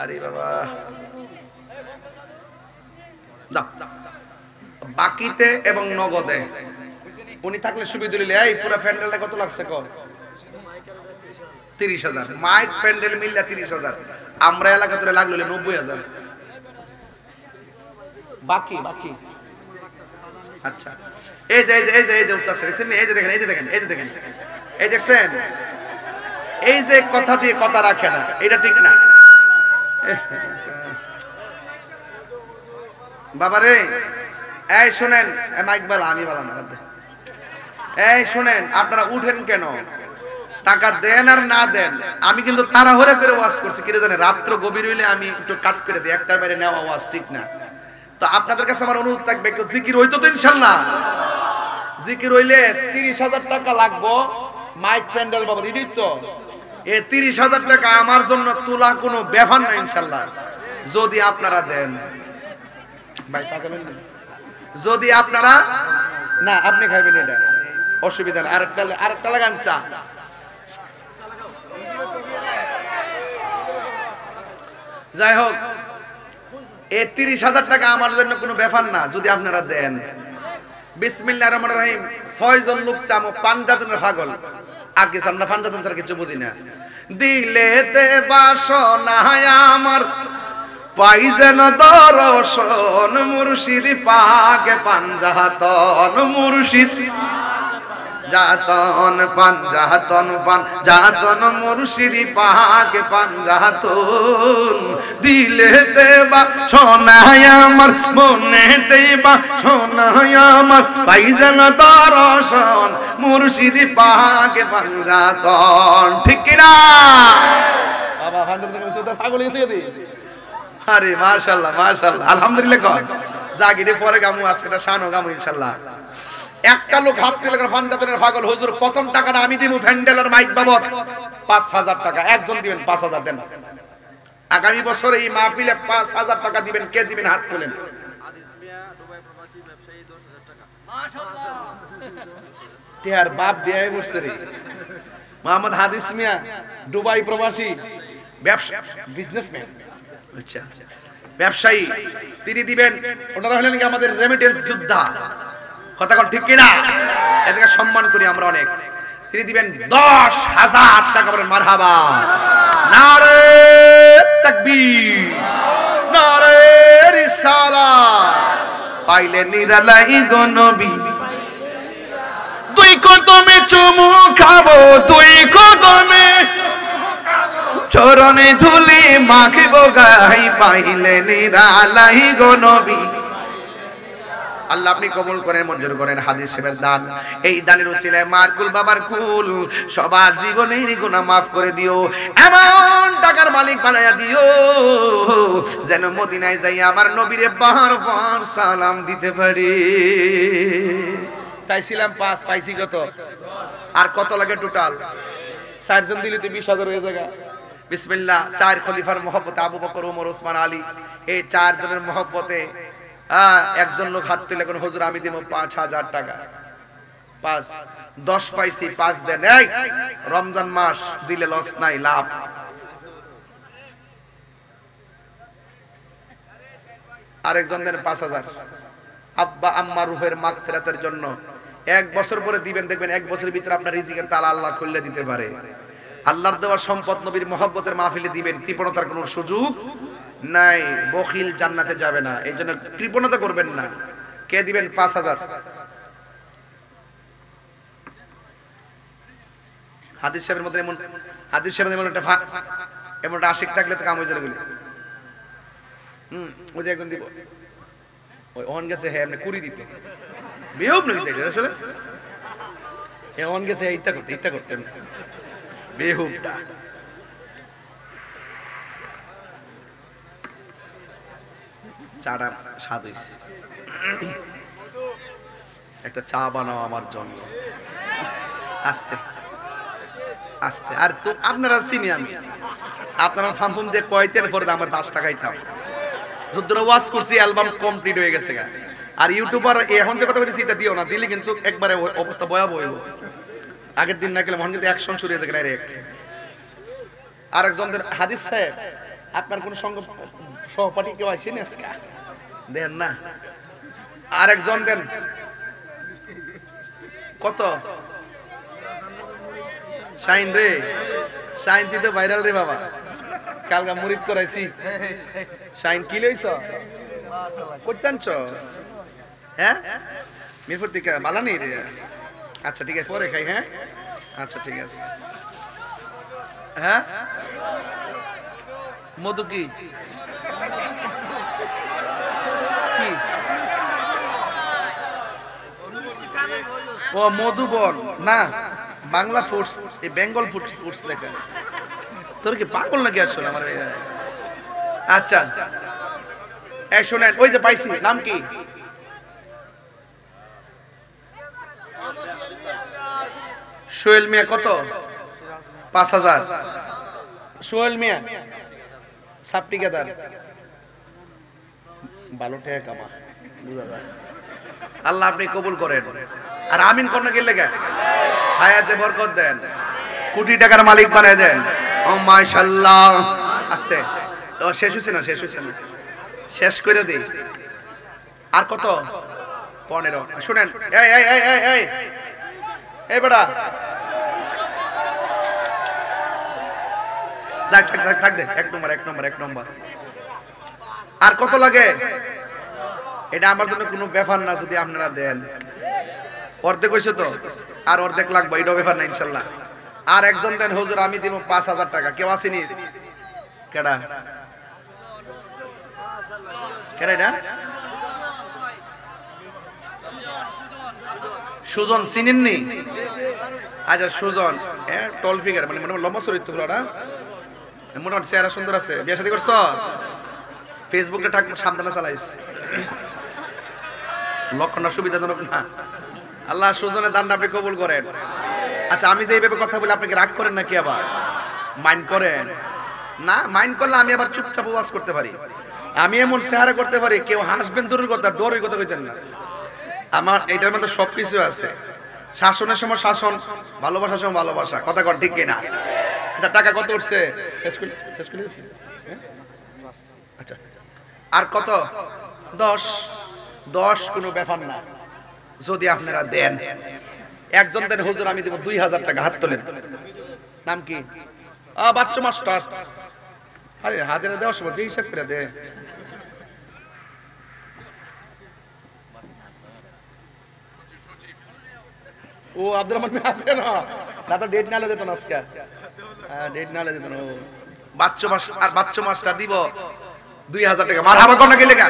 আরে বাবা, বাকিতে এবং নগদে উনি থাকলে সুবিধা দিলে। এই পুরো প্যান্ডেলটা কত লাগছে? 30,000। মাইক প্যান্ডেল মিললে 30,000, আমরা এলাকাতে লাগলো 90,000 বাকি। আচ্ছা, এই যে উঠতেছে, দেখছেন? এই যে দেখেন, এই দেখছেন? এই যে কথা দিয়ে কথা রাখে না, এটা ঠিক না বাবারে। এই শুনেন, মাইক বালা, আমি বালা না, এই শুনেন, আপনারা উঠেন কেন? টাকা দেন আর না দেন, আমি কিন্তু তাড়াহুড়া করে ওয়াজ করছি, কি জানেন? রাত্র গভীর হইলে আমি একটু কাট করে দিই, একটার বাইরে নেওয়া ওয়াজ ঠিক না। তো আপনাদের কাছে আমার অনুরোধ থাকবে, একটু জিকির হইতো তো ইনশাআল্লাহ। জিকির হইলে 30,000 টাকা লাগবো, মাইক প্যান্ডেল বাবদ, এটাই তো। এই 30,000 টাকা আমার জন্য তোলা কোনো ব্যাপার না ইনশাআল্লাহ, যদি আপনারা দেন। ভাই সাকাবেন না, যদি আপনারা না, আপনি খাইবেন, এটা অসুবিধা না। আরেকটা লাগান চা। যাই হোক, এই 30,000 টাকা আমার জন্য কোনো ব্যাপার না, যদি আপনারা দেন। বিসমিল্লাহির রহমানির রহিম। 6 জন লোক চামো, পাঞ্জাতনের পাগল, আর কি আমরা পাঞ্জাতন ছাড়া কিছু বুঝি না। দিলেতে বাসনা আমার পাই যেন দর্শন, মুর্শিদ পাকে পাঞ্জাতন, মুর্শিদ জাতন পাঞ্জাতন, মুর্শিদ পাকে পাঞ্জাতন। দিলেতে বাসনা আমার, মনেতে বাসনা আমার পাই যেন দর্শন, মুর্শিদ পাকে পাঞ্জাতন। ঠিক কিনা বাবা? পাগল গেছে। আরে মাশাআল্লাহ মাশাআল্লাহ, আলহামদুলিল্লাহ। কর জাগিরে পরে গামু, আজকেটা শানো গামু ইনশাআল্লাহ। একটা লোক হাত তুলে ফান্ডাতনের পাগল, হুজুর প্রথম টাকাটা আমি দিব ভ্যান্ডেলের মাইক বাবদ 5,000 টাকা। একজন দিবেন 5,000 দেন। আগামী বছর এই মাহফিলে 5,000 টাকা দিবেন। কে দিবেন? হাত তোলেন। টিয়ার বাপ দেয় বসছে রে। মোহাম্মদ হাদিস মিয়া, দুবাই প্রবাসী, ব্যবসা বিজনেসম্যান, আচ্ছা ব্যবসায়ী, তিনি দিবেন। ওনারা হলেন কি আমাদের রেমিটেন্স যোদ্ধা। কথা কোন ঠিক কিনা? এটাকে সম্মান করি আমরা অনেক। তিনি দিবেন 10,000 টাকা। বলেন মারহাবা, নারে তাকবীর। পাইলে নিরালাই গো নবী, দুই কদমে চুমু খাবো, দুই কদমে চরণে ধুলি মাখিব গাই, পাইলে নিরালাই গো নবী। আল্লাহ আপনি কবুল করেন, মঞ্জুর করেন হাদিস শরীফের দান। এই দানের উসিলায় মার কুল বাবার কুল সবার জীবনের গুনাহ মাফ করে দিও, এমন টাকার মালিক বানায়া দিও যেন মদিনায় যাই আমার নবীরে বারবার সালাম দিতে পারি। চাইছিলাম 5, পাইছি কত? আর কত লাগে টোটাল? 4 জন দিলে তো 20,000 হয়ে যাবে। বিসমিল্লাহ। 4 খলিফার মহব্বতে আবু বকর, ওমর, ওসমান, আলী, এই 4 জনের মহব্বতে একজন লোক হাত তুলে কোন হুজুর আমি দিব 5,000 টাকা। 5, 10 পাইছি, 5 দেন। এই রমজান মাস দিলে লস নাই, লাভ। আরেকজন দেন 5,000 আব্বা আম্মা রুহের মাগফিরাতের জন্য। 1 বছর পরে দিবেন, দেখবেন 1 বছরের ভিতরে আপনার রিজিকের তালা আল্লাহ খুলে দিতে পারে। আল্লাহর দেওয়া সম্পদ নবীর মহব্বতের মাহফিলে দিবেন, কৃপণতার কোনো সুযোগ নাই। বখিল জান্নাতে যাবে না, এই জন্য কৃপণতা করবেন না। কে দিবেন? 5,000। হাদিস সাহেবের মধ্যে এমন, হাদিস সাহেবের এমন একটা এমন একটা আশিক থাকলে তো কাম হয়ে যাবে। ওই যে একজন দিব, ওই অন গেছে, হ্যাঁ এমনি কুড়ি দিত, বেহব নাকি তাই আসলে, হ্যাঁ অন গেছে ইত্যা করতে বেহুবটা। চাটা স্বাদ হইছে, একটা চা বানাও আমার জন্য। আস্তে আস্তে। আর তো আপনারা চিনি আমি, আপনারা ফাম্পুম দিয়ে কয়তেন পরে আমার 10 টাকাই থাম। যুদ্ধরা ওয়াজ করছি, অ্যালবাম কমপ্লিট হয়ে গেছে। আর ইউটিউবার এখন যে কথা বলছি এটা দিও না, দিলে কিন্তু একবারে অবস্থা ভয়াবহ হইব। আগের দিন না গেলে মন কিন্তু অ্যাকশন শুরু হয়ে যাবে ডাইরেক্ট। আরেকজনদের হাদিস সাহেব, আপনার কোন সহপাঠী কেউ আছেন আজকে? দেন না। আরেকজন দেন কত? শাইন রে, শাইন তুই তো ভাইরাল রে বাবা, কালকা মুরিদ করাইছি। শাইন কি লইছ? করতেনছ? হ্যাঁ মিরপুর থেকে বালানি রে। আচ্ছা ঠিক আছে, পরে খাই। হ্যাঁ আচ্ছা ঠিক আছে। হ্যাঁ মধু কি কি? ও মধুবন না, বাংলা ফুডস, এই বেঙ্গল ফুডস লেখা। তোর কি পাগল নাকি আসলে আমার? আচ্ছা এই শোনেন, ওই যে পাইছি, নাম কি? সোহেল মিয়া। কত? 5,000। সোহেল মিয়া সাপটি গেদার, ভালো টাকা কামা, বুঝা যায়। আল্লাহ আপনি কবুল করেন। আর আমিন কোন গেলে গে হায়াতে বরকত দেন, কোটি টাকার মালিক বানায় দেন। ও মাশাআল্লাহ। আস্তে। ও শেষ হইছে না, শেষ হইছে না, শেষ করে দেই। আর কত? 15। শুনেন, এই এই এই এই এই এই বেটা, থাক দে। 1 নম্বর। আর কত লাগে? এটা আমার জন্য কোনো ব্যাপার না যদি আপনারা দেন। অর্ধেক হইছে তো, আর অর্ধেক লাগবে, এটা ব্যাপার না ইনশাল্লাহ। আর একজন দেন, হুজুর আমি দিব 5,000 টাকা। কেউ আসেনি? কেডা এটা? সুজন চিনেননি? আচ্ছা সুজন, টল ফিগার, মানে লম্বা চরিত্র না, মোটামুটি চেহারা সুন্দর আছে। বিয়ে শাদী করছ? ফেসবুকে থাক, সাবধানে চালাইস, লক্ষণটা সুবিধাজনক না। আল্লাহ সুজনের দানটা আপনি কবুল করেন। আচ্ছা আমি যে এইভাবে কথা বলে আপনাকে রাগ করেন নাকি? আবার মাইন্ড করেন না? মাইন্ড করলে আমি আবার চুপচাপ ওয়াজ করতে পারি, আমি এমন চেহারা করতে পারি, কেউ হাসবেন দূরের কথা, ডরের কথা কইতেন না। আমার এটার মধ্যে সবকিছু আছে। শাসনের সময় শাসন, ভালোবাসার সময় ভালোবাসা। কথা কর ঠিক কিনা? আচ্ছা টাকা কত উঠছে? শেষ করে দিয়েছি। আচ্ছা আর কত? 10 কোনো ব্যাপার না যদি আপনারা দেন। একজন দেন, হুজুর আমি দেব 2,000 টাকা। হাত তোলেন। নাম কি? বাচ্চা মাস্টার। আরে হাতে দেওয়ার সময় যে হিসাব করে দে। ও আব্দুর রহমান মিয়া আছে না, না তো ডেট নালে দিত না আজকে। হ্যাঁ ডেট নালে দিত না। ও বাচ্চা মাস্টার দিব 2000 টাকা। মারহাবা কোন গেলে গা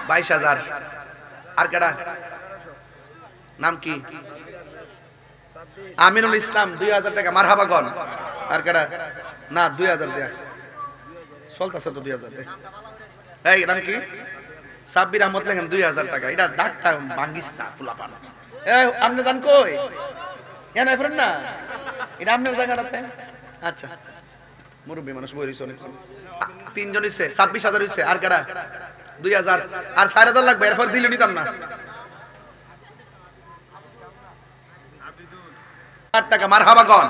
22000। আর কেডা নাম কি? আমিনুল ইসলাম 2000 টাকা। মারহাবা কোন। আর কেডা না 2000 দেয়া চলতাছে তো 2000 দে। এই নাম কি? সাব্বির আহমদ লেখেন 2000 টাকা। এটা ডাকটা ভাঙ্গিস না ফুলাপান। এই আপনি জান কই? এ না ফ্রেন্ড না, এটা আপনার জায়গাটাতে। আচ্ছা মুরব্বী মানুষ বই রইছে অনেক। তিনজন হইছে 26000 হইছে। আর কেডা 2000 আর 4000 লাগবে, এরপর দিলে নিতাম না। 8 টাকা। মারহাবা কোন।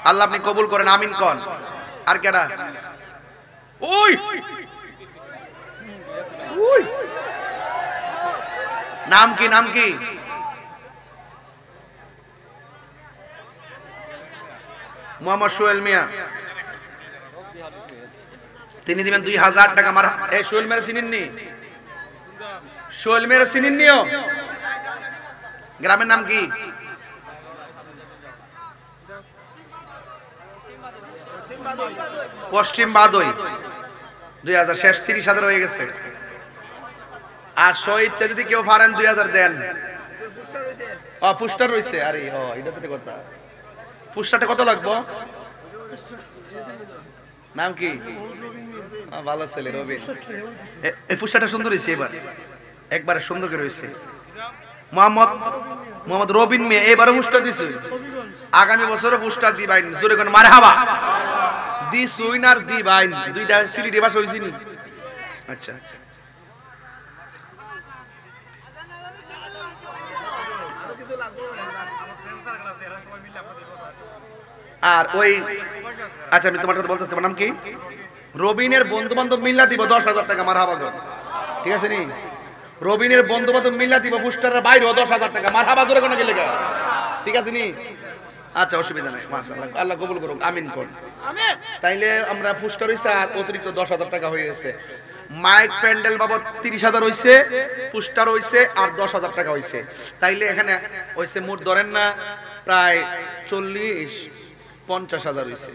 আল্লাহ আপনি কবুল করেন, আমিন কোন। আর কেডা? ওই ওই নাম কি? নাম কি? মোহাম্মদ সোহেল মিয়া। তিনি দিবেন 2000 টাকা। মার এই সোহেল মেরে চিনেননি? সোহেল মেরে চিনেননিও? গ্রামের নাম কি? পশ্চিম বাদই। 2000 শেষ 30000 হয়ে গেছে। আর ইচ্ছা যদি কেউ পারেন 2000 দেন। পুস্টার রইছে। আরে এটা তো কথা। পুস্টারটা কত লাগবে? নাম কি? ভালো ছেলে রবি। এই পুস্টারটা সুন্দর হইছে, এবার একবারে সুন্দর করে হইছে। মোহাম্মদ রবিন মিয়া এবারে পুস্টার দিছে। আগামী বছরও পুস্টার দিবাইন। জোরে কোন মারহাবা। দি সুইনার দিবাইন। দুইটা সিডি বাস হইছে নি? আচ্ছা আর ওই আচ্ছা আমি তোমার কথা বলতেছি। তোমার নাম কি? রবিনের বন্ধু বান্ধব মিল্লা দিব 10000 টাকা। মারহাবা গো। ঠিক আছে নি? রবিনের বন্ধু বান্ধব মিল্লা দিব পুস্টারের বাইরে 10000 টাকা। মারহাবা জোরে কোন গেলে গা। ঠিক আছে নি? আচ্ছা অসুবিধা নাই। মাশাআল্লাহ আল্লাহ কবুল করুক, আমিন কোন। আমিন। তাইলে আমরা পুস্টার হইছে আর অতিরিক্ত 10000 টাকা হয়ে গেছে। মাইক প্যান্ডেল বাবদ 30000 হইছে, পুস্টার হইছে আর 10000 টাকা হইছে। তাইলে এখানে হইছে মোট ধরেন না প্রায় 40-50,000 হইছে।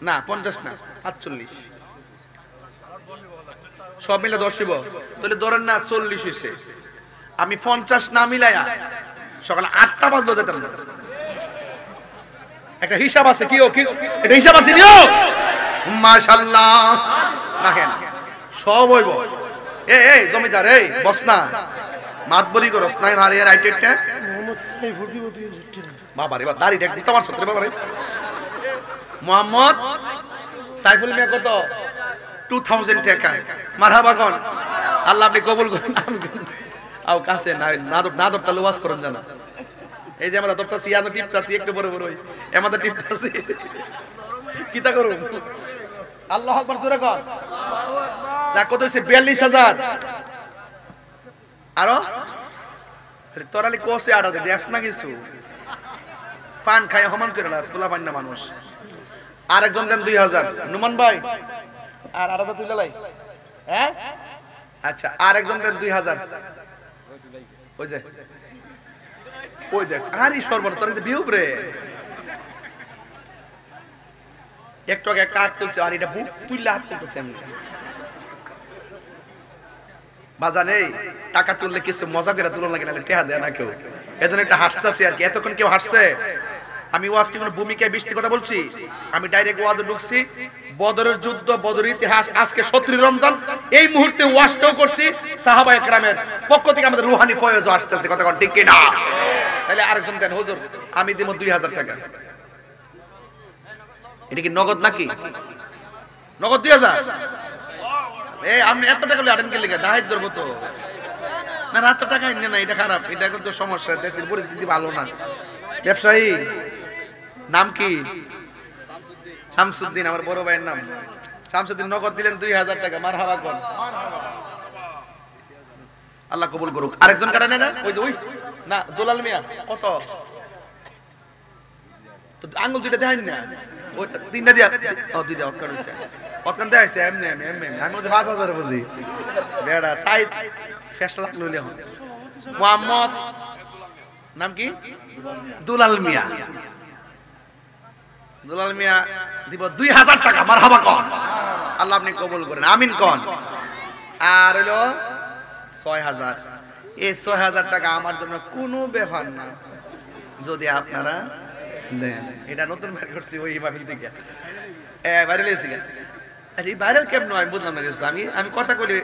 না 50 না 48। সব মিলে 10 হইব। তাহলে ধরেন না 40 হইছে। আমি 50 না মিলায়া সকাল 8টা বাজলো যেতাম না। একটা হিসাব আছে। কি এটা হিসাব আছে নিও। মাশাআল্লাহ রাখেন সব হইব। এই জমিদার এই বস না মাতবরি করস না। আর এর আইটেটটা মোহাম্মদ সাইফুল দিব 2000 টাকা। বাবা রে বাবা দাড়িটা একটু তোমার সত্রে বাবা রে। মোহাম্মদ সাইফুল মিয়া কত? 2000 টাকা। মারহাবা কোন। আল্লাহ আপনি কবুল করেন। আও কাছে না দরতা লওয়াজ করেন জানা। এই যে আমরা দরতাছি আনো টিপতাছি একটু বড় বড় হই আমাদের টিপতাছি কিতা করব। আল্লাহু আকবার জোরে কর। আল্লাহু আকবার। তা কত হইছে? 42000। আরো আরে তোরালি কোসে আড়া দে দেস না কিছু। পান খায় হমান করে লাস পোলা পান না মানুষ। আরেকজন দেন 2000। নুমান ভাই আর আড়াটা তুইলা লাই। হ্যাঁ আচ্ছা আরেকজন দেন 2000। ওই যে ওই দেখ আরে সর্বনা তোর বিউব রে। একটু আগে কাট তুলছে আর এটা বুক তুইলা হাত তুলতেছে। আমি বাজান এই টাকা তুললে কিছু মজা করে তুলন লাগে, নাহলে টেহা দেয় না কেউ। এজন্য একটা হাসতাছি আর কি। এতক্ষণ কেউ হাসছে? আমি ওয়াজ কি কোনো ভূমিকায় বৃষ্টি কথা বলছি? আমি ডাইরেক্ট ওয়াজে ঢুকছি। বদরের যুদ্ধ, বদরের ইতিহাস, আজকে 17 রমজান। এই মুহূর্তে ওয়াজটাও করছি। সাহাবায়ে কেরামের পক্ষ থেকে আমাদের রুহানি ফয়েজও আসতেছে। কথা কোন ঠিক কি না? তাহলে আরেকজন দেন হুজুর আমি দেব 2000 টাকা। এটা কি নগদ নাকি? নগদ 2000। এই আপনি এত টাকা আটেন কে লিখা ডাহাই ধরবো তো না। রাত টাকা নিয়ে না, এটা খারাপ। এটা কিন্তু সমস্যা। দেশের পরিস্থিতি ভালো না। ব্যবসায়ী নাম কি? শামসুদ্দিন। আমার বড় ভাইয়ের নাম শামসুদ্দিন। নগদ দিলেন 2000 টাকা। মারহাবা কোন। আল্লাহ কবুল করুক। আরেকজন কাটা নেই না? ওই যে ওই না দুলাল মিয়া কত? তো আঙ্গুল দুইটা দেখায়নি না? ওই তিনটা দিয়া দুইটা অক্কার হইছে। অক্কার দেখাইছে এমনি আমি বলছি 5000 বুঝি বেড়া সাইড ফেসলা লাগলো। মোহাম্মদ নাম কি? দুলাল মিয়া। দুলাল মিয়া দিব 2000 টাকা। মারহাবা কোন? আল্লাহ আপনি কবুল করেন, আমিন কোন? আর হলো 6000। এই 6000 টাকা আমার জন্য কোনো ব্যাপার না যদি আপনারা দেন। এটা নতুন বের করছি ওই মাহফিল থেকে, ভাইরাল হয়েছে। আরে ভাইরাল কেমন হয় বুঝলাম না। আমি কথা বলি,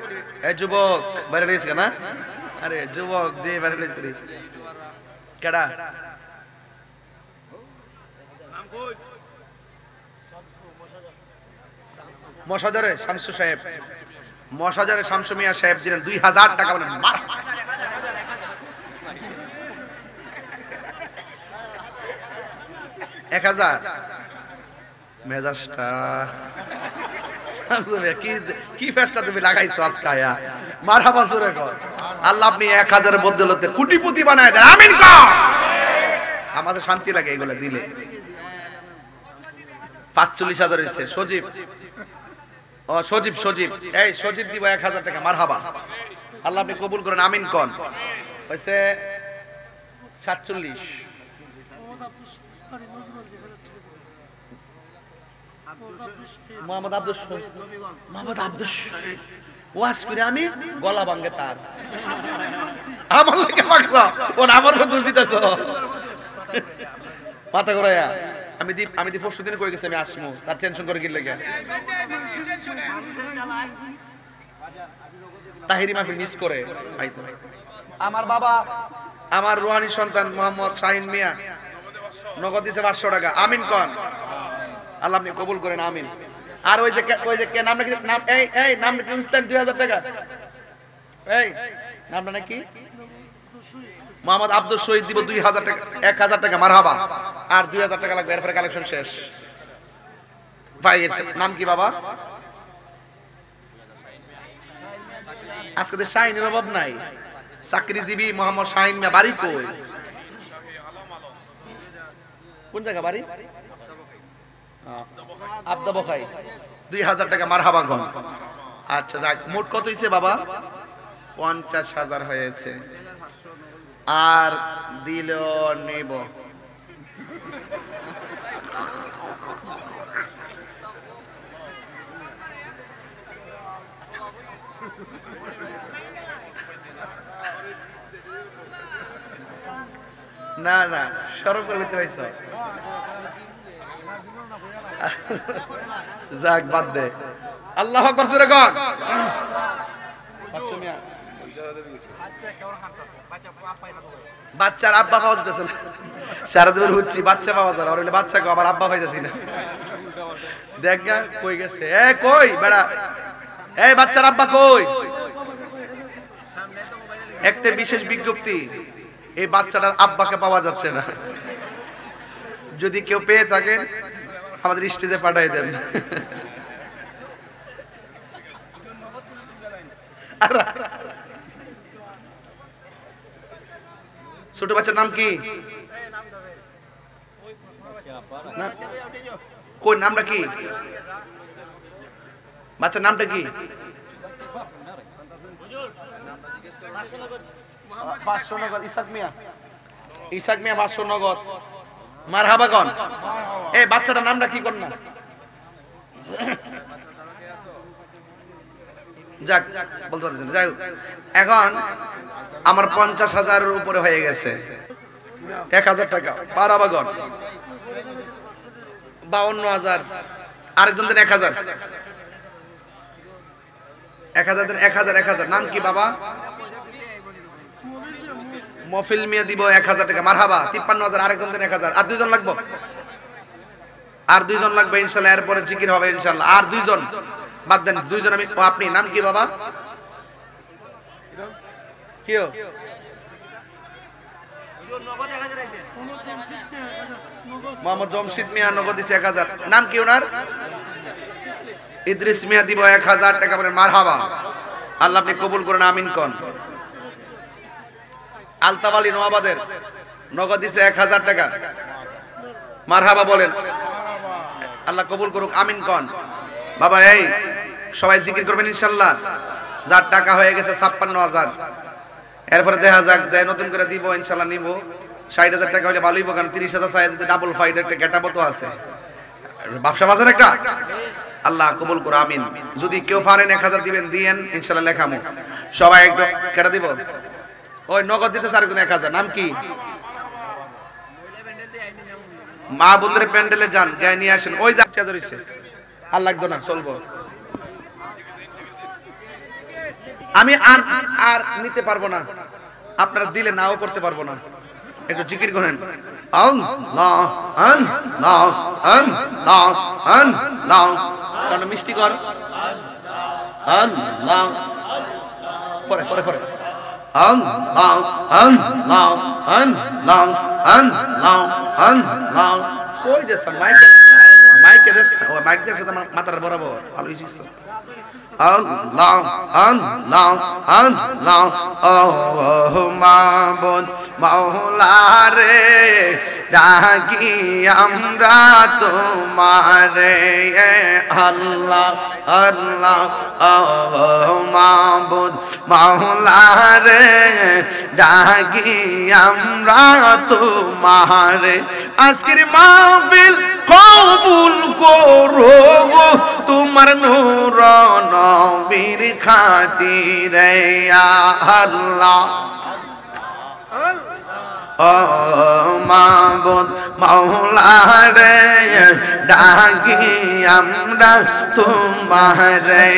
যুবক ভাইরাল হয়েছে না? আরে যুবক যে ভাইরাল হয়েছে রে কেডা? মশাজারে শামসু সাহেব, মশাজারে শামসু মিয়া সাহেব দিলেন 2000 টাকা। বলেন মার 1000। মেজাজটা কি ফেসটা তুমি লাগাইছো আজকে? মারহাবা জোরে কর। আল্লাহ আপনি 1000 বদলতে কোটিপতি বানায় দেন, আমিন কর। আমাদের শান্তি লাগে এগুলো দিলে। 45,000 হয়েছে। সজীব, ও সজীব, সজীব, এই সজীব দিব 1000 টাকা। মারহাবা, আল্লাহ আপনি কবুল করেন, আমিন কোন? হয়েছে 47। মোহাম্মদ আব্দুল শহীদ, মোহাম্মদ আব্দুল শহীদ ওয়াজ করে আমি গলা ভাঙে তার। আমার লাগে মাগছ কোন? আমার উপর দোষ দিতেছ মাথা ঘুরাইয়া। আমি দি পরশু দিন কই গেছি আমি আসমু, তার টেনশন করে কি লাগে? তাহিরি মাহফিল মিস করে। আমার বাবা, আমার রুহানি সন্তান মোহাম্মদ শাহিন মিয়া নগদ দিছে 500 টাকা। আমিন কোন? আল্লাহ আপনি কবুল করেন, আমিন। আর ওই যে কে নামটা কি? নাম এই নামটা কি? মুসলিম 2000 টাকা। এই নামটা নাকি? মোহাম্মদ আব্দুল শহীদ দিব 2000 টাকা, 1000 টাকা। মারহাবা। আর 2000 টাকা লাগবে, এরপরে কালেকশন শেষ। ভাইয়ের নাম কি বাবা? আজকে তো শাহিনের অভাব নাই। চাকরিজীবী মোহাম্মদ শাহিন মিয়া। বাড়ি কই? কোন জায়গা বাড়ি? আবদা বখাই। 2000 টাকা। মারহাবা কোন? আচ্ছা যাক, মোট কত হইছে বাবা? 50,000 হয়েছে। আর দিল নেব। না না, শরম করে করতে পাইছ। যাক বাদ দে। আল্লাহু আকবার জোরে কর। বাচ্চার আব্বা পাওয়া যাচ্ছে না। সারা জীবন হচ্ছি বাচ্চা পাওয়া যায় না, আর হইলে বাচ্চাকে আবার আব্বা পাইতেছি না। দেখ গা কই গেছে? এ কই বেড়া, এই বাচ্চার আব্বা কই? একটা বিশেষ বিজ্ঞপ্তি, এই বাচ্চাটার আব্বাকে পাওয়া যাচ্ছে না। যদি কেউ পেয়ে থাকেন আমাদের স্টেজে পাঠিয়ে দেন। ছোট বাচ্চার নাম কি? কই নামটা কি? বাচ্চার নামটা কি? 500 নগদ। ইসাক মিয়া, ইসাক মিয়া 500 নগদ। মারহাবা কোন? এই বাচ্চাটার নামটা কি কোন না? যাক বলতে পারতেছি না। যাই হোক, এখন আমার 50,000-এর উপরে হয়ে গেছে। 1000 টাকা। মারহাবা কোন? 52,000। আরেকজন দেন 1000। 1000 দেন। 1000। নাম কি বাবা? মফিল মিয়া দিব 1000 টাকা। মারহাবা। 53,000। আরেকজন দেন 1000। আর দুইজন লাগবে, আর দুইজন লাগবে ইনশাআল্লাহ। এরপরে জিকির হবে ইনশাআল্লাহ। আর দুইজন বাদ দেন, দুইজন আমি। আপনি নাম কি বাবা? কিও? মোহাম্মদ জমশিদ মিয়া নগদ দিছে 1000। নাম কি ওনার? ইদ্রিস মিয়া দিব 1000 টাকা। বলেন মারহাবা, আল্লাহ আপনি কবুল করেন, আমিন কোন? আলতাফ আলী নোয়াবাদের নগদ দিছে 1000 টাকা। মারহাবা বলেন, আল্লাহ কবুল করুক, আমিন কোন? বাবা এই সবাই জিকির করবেন ইনশাআল্লাহ। যার টাকা হয়ে গেছে 56,000। এরপরে দেখা যাক, যাই নতুন করে দিব ইনশাআল্লাহ নিব। 60,000 টাকা হলে ভালোই কারণ 30,000 সাইজে ডাবল ফাইড একটা গেটআপও তো আছে ব্যবসা বাজার একটা আল্লাহ কবুল করো আমিন যদি কেউ পারেন 1000 দিবেন দিয়েন ইনশাআল্লাহ লেখামু সবাই একটু কেটে দিব ওই নগদ দিতে স্যার 1000 নাম কি মা বন্ধুরে প্যান্ডেলে যান গায়ে নিয়ে আসেন ওই জায়গাটা ধরেছে আর লাগতো না চলবো আমি আর নিতে পারবো না আপনারা দিলে নাও করতে পারবো না একটু জিকির করেন আল্লাহ আল্লাহ আল্লাহ আল্লাহ সামনে মিষ্টি কর আল্লাহ পরে পরে পরে আল্লাহ আল্লাহ আল্লাহ আল্লাহ আল্লাহ কই যে মাইকে দেশ ও মাইক দেশ মাথার বরাবর ভালো শিখছো আল্লাহ আল্লাহ আল্লাহ ও মাবুদ মাওলা রে ডাকি আমরা তোমারে আল্লাহ আল্লাহ ও মাবুদ মাওলা রে ডাকি আমরা তোমারে আজকের মাহফিল কবুল করো তোমার নূর নবীর খাতিরে আল্লাহ ও মাবুদ মাওলা রে ডাকি আমরা তোমারে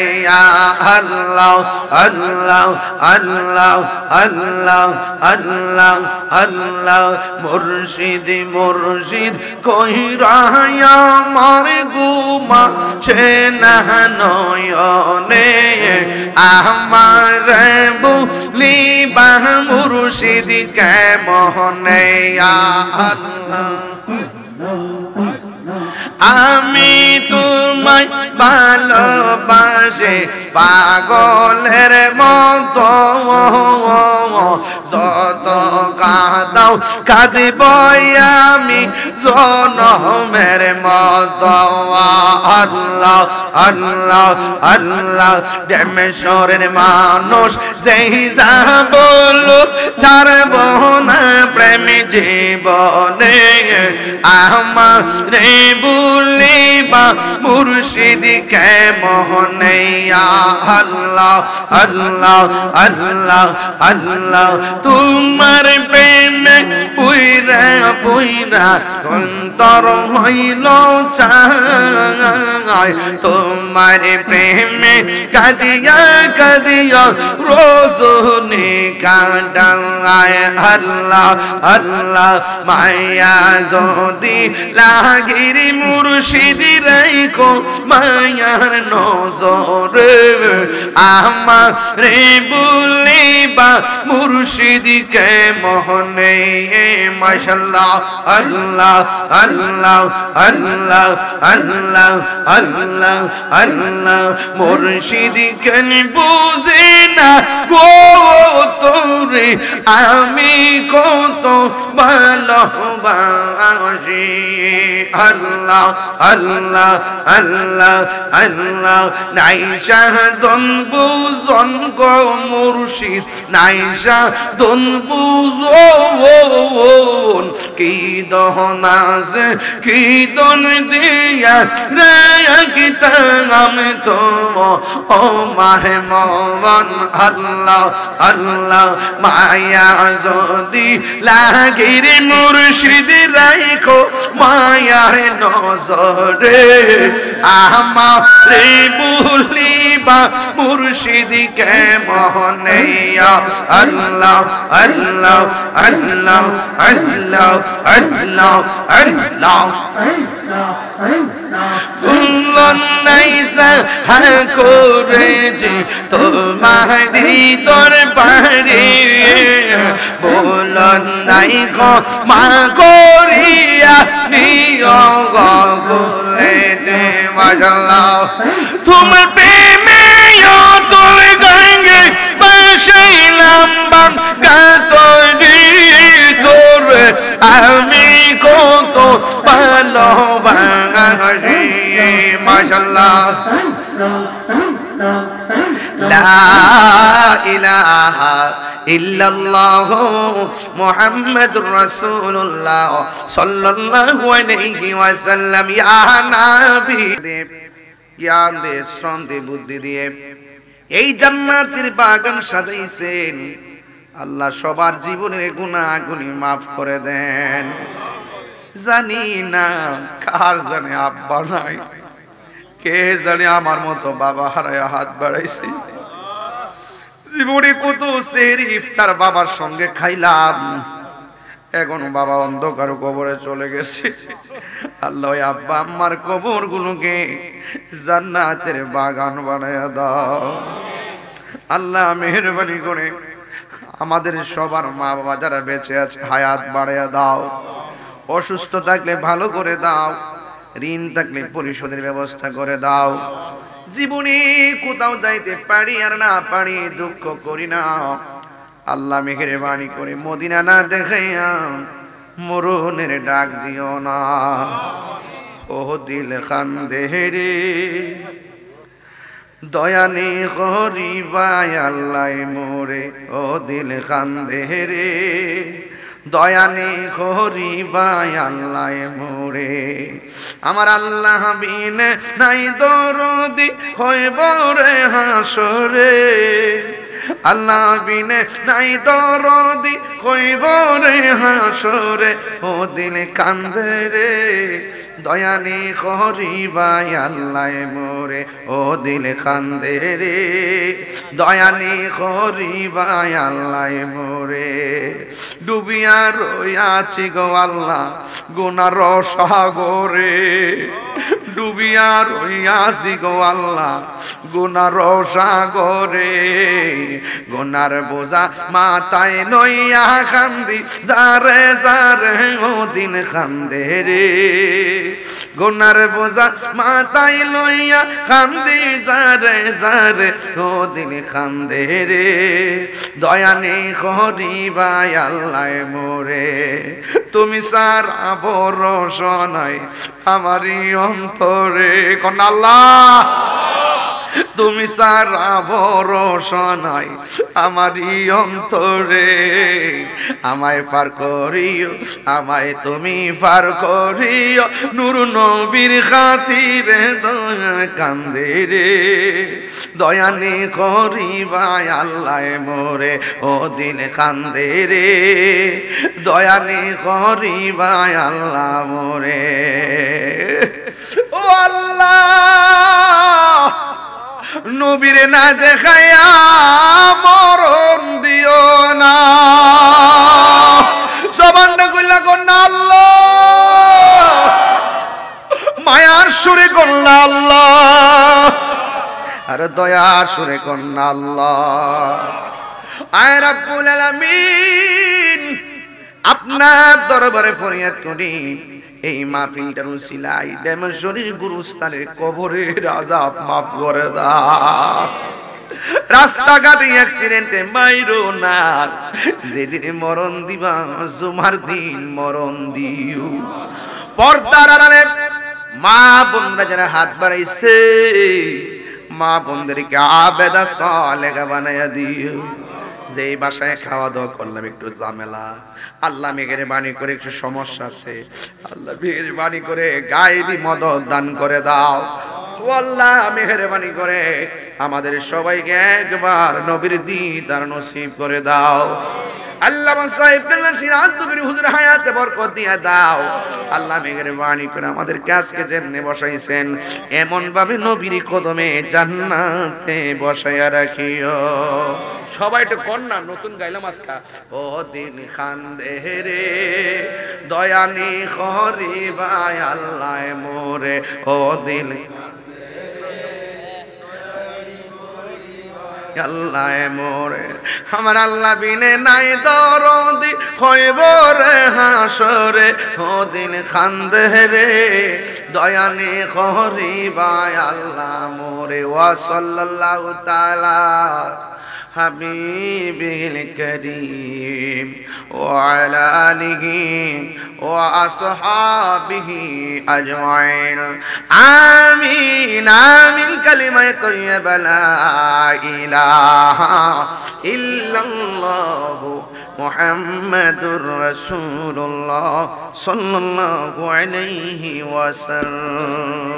আল্লাহ আল্লাহ আল্লাহ আল্লাহ আল্লাহ আল্লাহ মুর্শিদ মুর্শিদ কইরা আমার গুমা সে না নয়নে আমার বুলি বা মুর্শিদ কে মোহনে আল্লাহ আমি তোমায় ভালোবাসি পাগলের মতো যত কাঁদাও কাঁদিব আমি জনমের মতো আল্লাহ আল্লাহ আল্লাহ ডেমেশ্বরের মানুষ যেই যা বলো ছাড়ব না প্রেম জীবনে আমার রে বুলিবা মুর্শিদ কে মোহনে আল্লাহ আল্লাহ আল্লাহ আল্লাহ তোমার প্রেমে পুইরা পুইরা অন্তর হইল চাই তোমার প্রেমে কাঁদিয়া কাঁদিয়া রোজনি কাটায় আল্লাহ আল্লাহ মায়া যদি লাগির মুর্শিদ রাইখো মায়ার নজরে আমার রে বুলিবা মুর্শিদ কে মোহনে মাশাআল্লাহ আল্লাহ আল্লাহ আল্লাহ আল্লাহ আল্লাহ আল্লাহ মুর্শিদ কেন বুঝে না গো তোরে আমি কত ভালোবাসি আল্লাহ আল্লাহ আল্লাহ আল্লাহ নাই শাহদন বুজন গো মুর্শিদ নাই শাহদন বুজন কি দহন আছে কি দন দিয়া রে কিতাম তো ও মাহে মন আল্লাহ আল্লাহ মায়া যদি লাগির মুর্শিদ রাইখো মায়ার নজরে আমারে বুলিবা মুর্শিদ কে মোহনে আল্লাহ আল্লাহ আল্লাহ আল্লাহ আল্লাহ আল্লাহ বুলন নাইসা হাকরে যে তোমারি দরবারে বুলন নাই গো মা করিয়া নিও গলে দে মাশাআল্লাহ তোমার প্রেমে তোর গঙ্গে বসাইলাম বাঙ্গা তোরি তোর আমি কত ভালোবাসি মাশাআল্লাহ লা ইলাহা ইল্লাল্লাহ মুহাম্মাদুর রাসূলুল্লাহ সাল্লাল্লাহু আলাইহি ওয়াসাল্লাম। ইয়া নবী জ্ঞান দে, শ্রম দে, বুদ্ধি দিয়ে এই জান্নাতের বাগান সাজাইছেন। আল্লাহ সবার জীবনের গুনাহগুলি মাফ করে দেন। জানি না কার জানে আব্বা নাই, কে জানে আমার মতো বাবা হারায় হাত বাড়াইছি। জীবনে কত সেহরি ইফতার বাবার সঙ্গে খাইলাম, এখন বাবা অন্ধকার কবরে চলে গেছে। আল্লাহ আব্বা আম্মার কবর গুলোকে জান্নাতের বাগান বানায়া দাও। আল্লাহ মেহেরবানি করে আমাদের সবার মা বাবা যারা বেঁচে আছে হায়াত বাড়ায়া দাও। অসুস্থ থাকলে ভালো করে দাও, ঋণ থাকলে পরিশোধের ব্যবস্থা করে দাও। জীবনে কোথাও যাইতে পারি আর না পারি দুঃখ করি না, আল্লাহ মেহেরবানি করে মদিনা না দেখাইয়া মরণের ডাক দিও না। ও দিল খান্দে রে দয়ানি গরিবাই আল্লাহ মোরে, ও দিল খান্দে রে দয়ানি গরিবাই আল্লাহ মোরে। আমার আল্লাহ বিন নাই দরদি হইব রে হাসরে, আল্লাহ বিনে নাই দরদি হইব রে হাসরে। ও দিল কান্দে রে দয়ানি গরিবাই আল্লাহ মোরে, ও দিল কান্দে রে দয়ানি গরিবাই আল্লাহ মোরে। ডুবিয়া রইয়াছি গো আল্লাহ গুনার সাগরে, ডুবিয়া রইয়াছি গো আল্লাহ গুনার সাগরে। গুনার বোঝা মাথায় নইয়া কান্দি যারে যারে ও দিন কান্দে রে, গুনার বোঝা মাথায় লইয়া কান্দি যারে যারে ও দিন কান্দে রে। দয়ানি গরিবাই আল্লাহ মোরে, তুমি সারা ভরসা নাই আমারই অন্তরে। কোন আল্লাহ তুমি সারা ভরসা নাই আমারই অন্তরে। আমায় পার করিও, আমায় তুমি পার করিও, নূর নবীর খাতিরে দয়া কান্দে রে। দয়ানি গরিবাই আল্লাহ মোরে, ও দিল কান্দে রে দয়ানি গরিবাই আল্লাহ মোরে। ও আল্লাহ নবীরে না দেখাইয়া মরণ দিও না। জবানটা কইলা কন্যা আল্লাহ, মায়ার সুরে কন্যা আল্লাহ, আর দয়ার সুরে কন্যা আল্লাহ। আয় রাব্বুল আলামিন আপনার দরবারে ফরিয়াদ করি, এই মাহফিলটার উসিলায় ডেমেশ্বরীর গুরুস্থানের কবরের আযাব মাফ করে দাও। রাস্তাঘাটে অ্যাক্সিডেন্টে মাইরো না, যেদিন মরণ দিবা জুমার দিন মরণ দিও। পর্দার আড়ালে মা বোনরা যারা হাত বাড়াইছে, মা বোনদেরকে আবেদা সালেহা বানায়া দিও। যে বাসায় খাওয়া দাওয়া করলাম একটু ঝামেলা, আল্লাহ মেহেরবানি করে একটু সমস্যা আছে, আল্লাহ মেহেরবানি করে গায়েবী মদদ দান করে দাও। ও আল্লাহ মেহেরবানি করে আমাদের সবাইকে একবার নবীর দিদার নসিব করে দাও। আল্লামা সাহেব কাল্লা সিরাজ নগরী হুজুর হায়াতে বরকত দিয়া দাও। আল্লাহ মেহেরবানি করে আমাদেরকে আজকে যেমনে বসাইছেন এমন ভাবে নবীর কদমে জান্নাতে বসায়া রাখিও। সবাই একটু কন্যা নতুন গাইলাম আজকা। ও দিন খান্দে রে দয়ানি গরিবাই আল্লাহ মোরে, ও দিল আল্লাহ মোরে। আমার আল্লাহ বিনে নাই দরদি হইব রে হাসরে, ও দিল খান্দে রে দয়ানি গরিবাই আল্লাহ মোরে। ওয়া সাল্লাল্লাহু তাআলা হাবিবিল করিম ওয়া আলা আলিহি ওয়া আসহাবিহি আজমাইন। আমিন আমিন। কালিমায়ে তাইয়্যিবা লা ইলাহা ইল্লাল্লাহু মুহাম্মাদুর রাসূলুল্লাহ সাল্লাল্লাহু আলাইহি ওয়াসাল্লাম।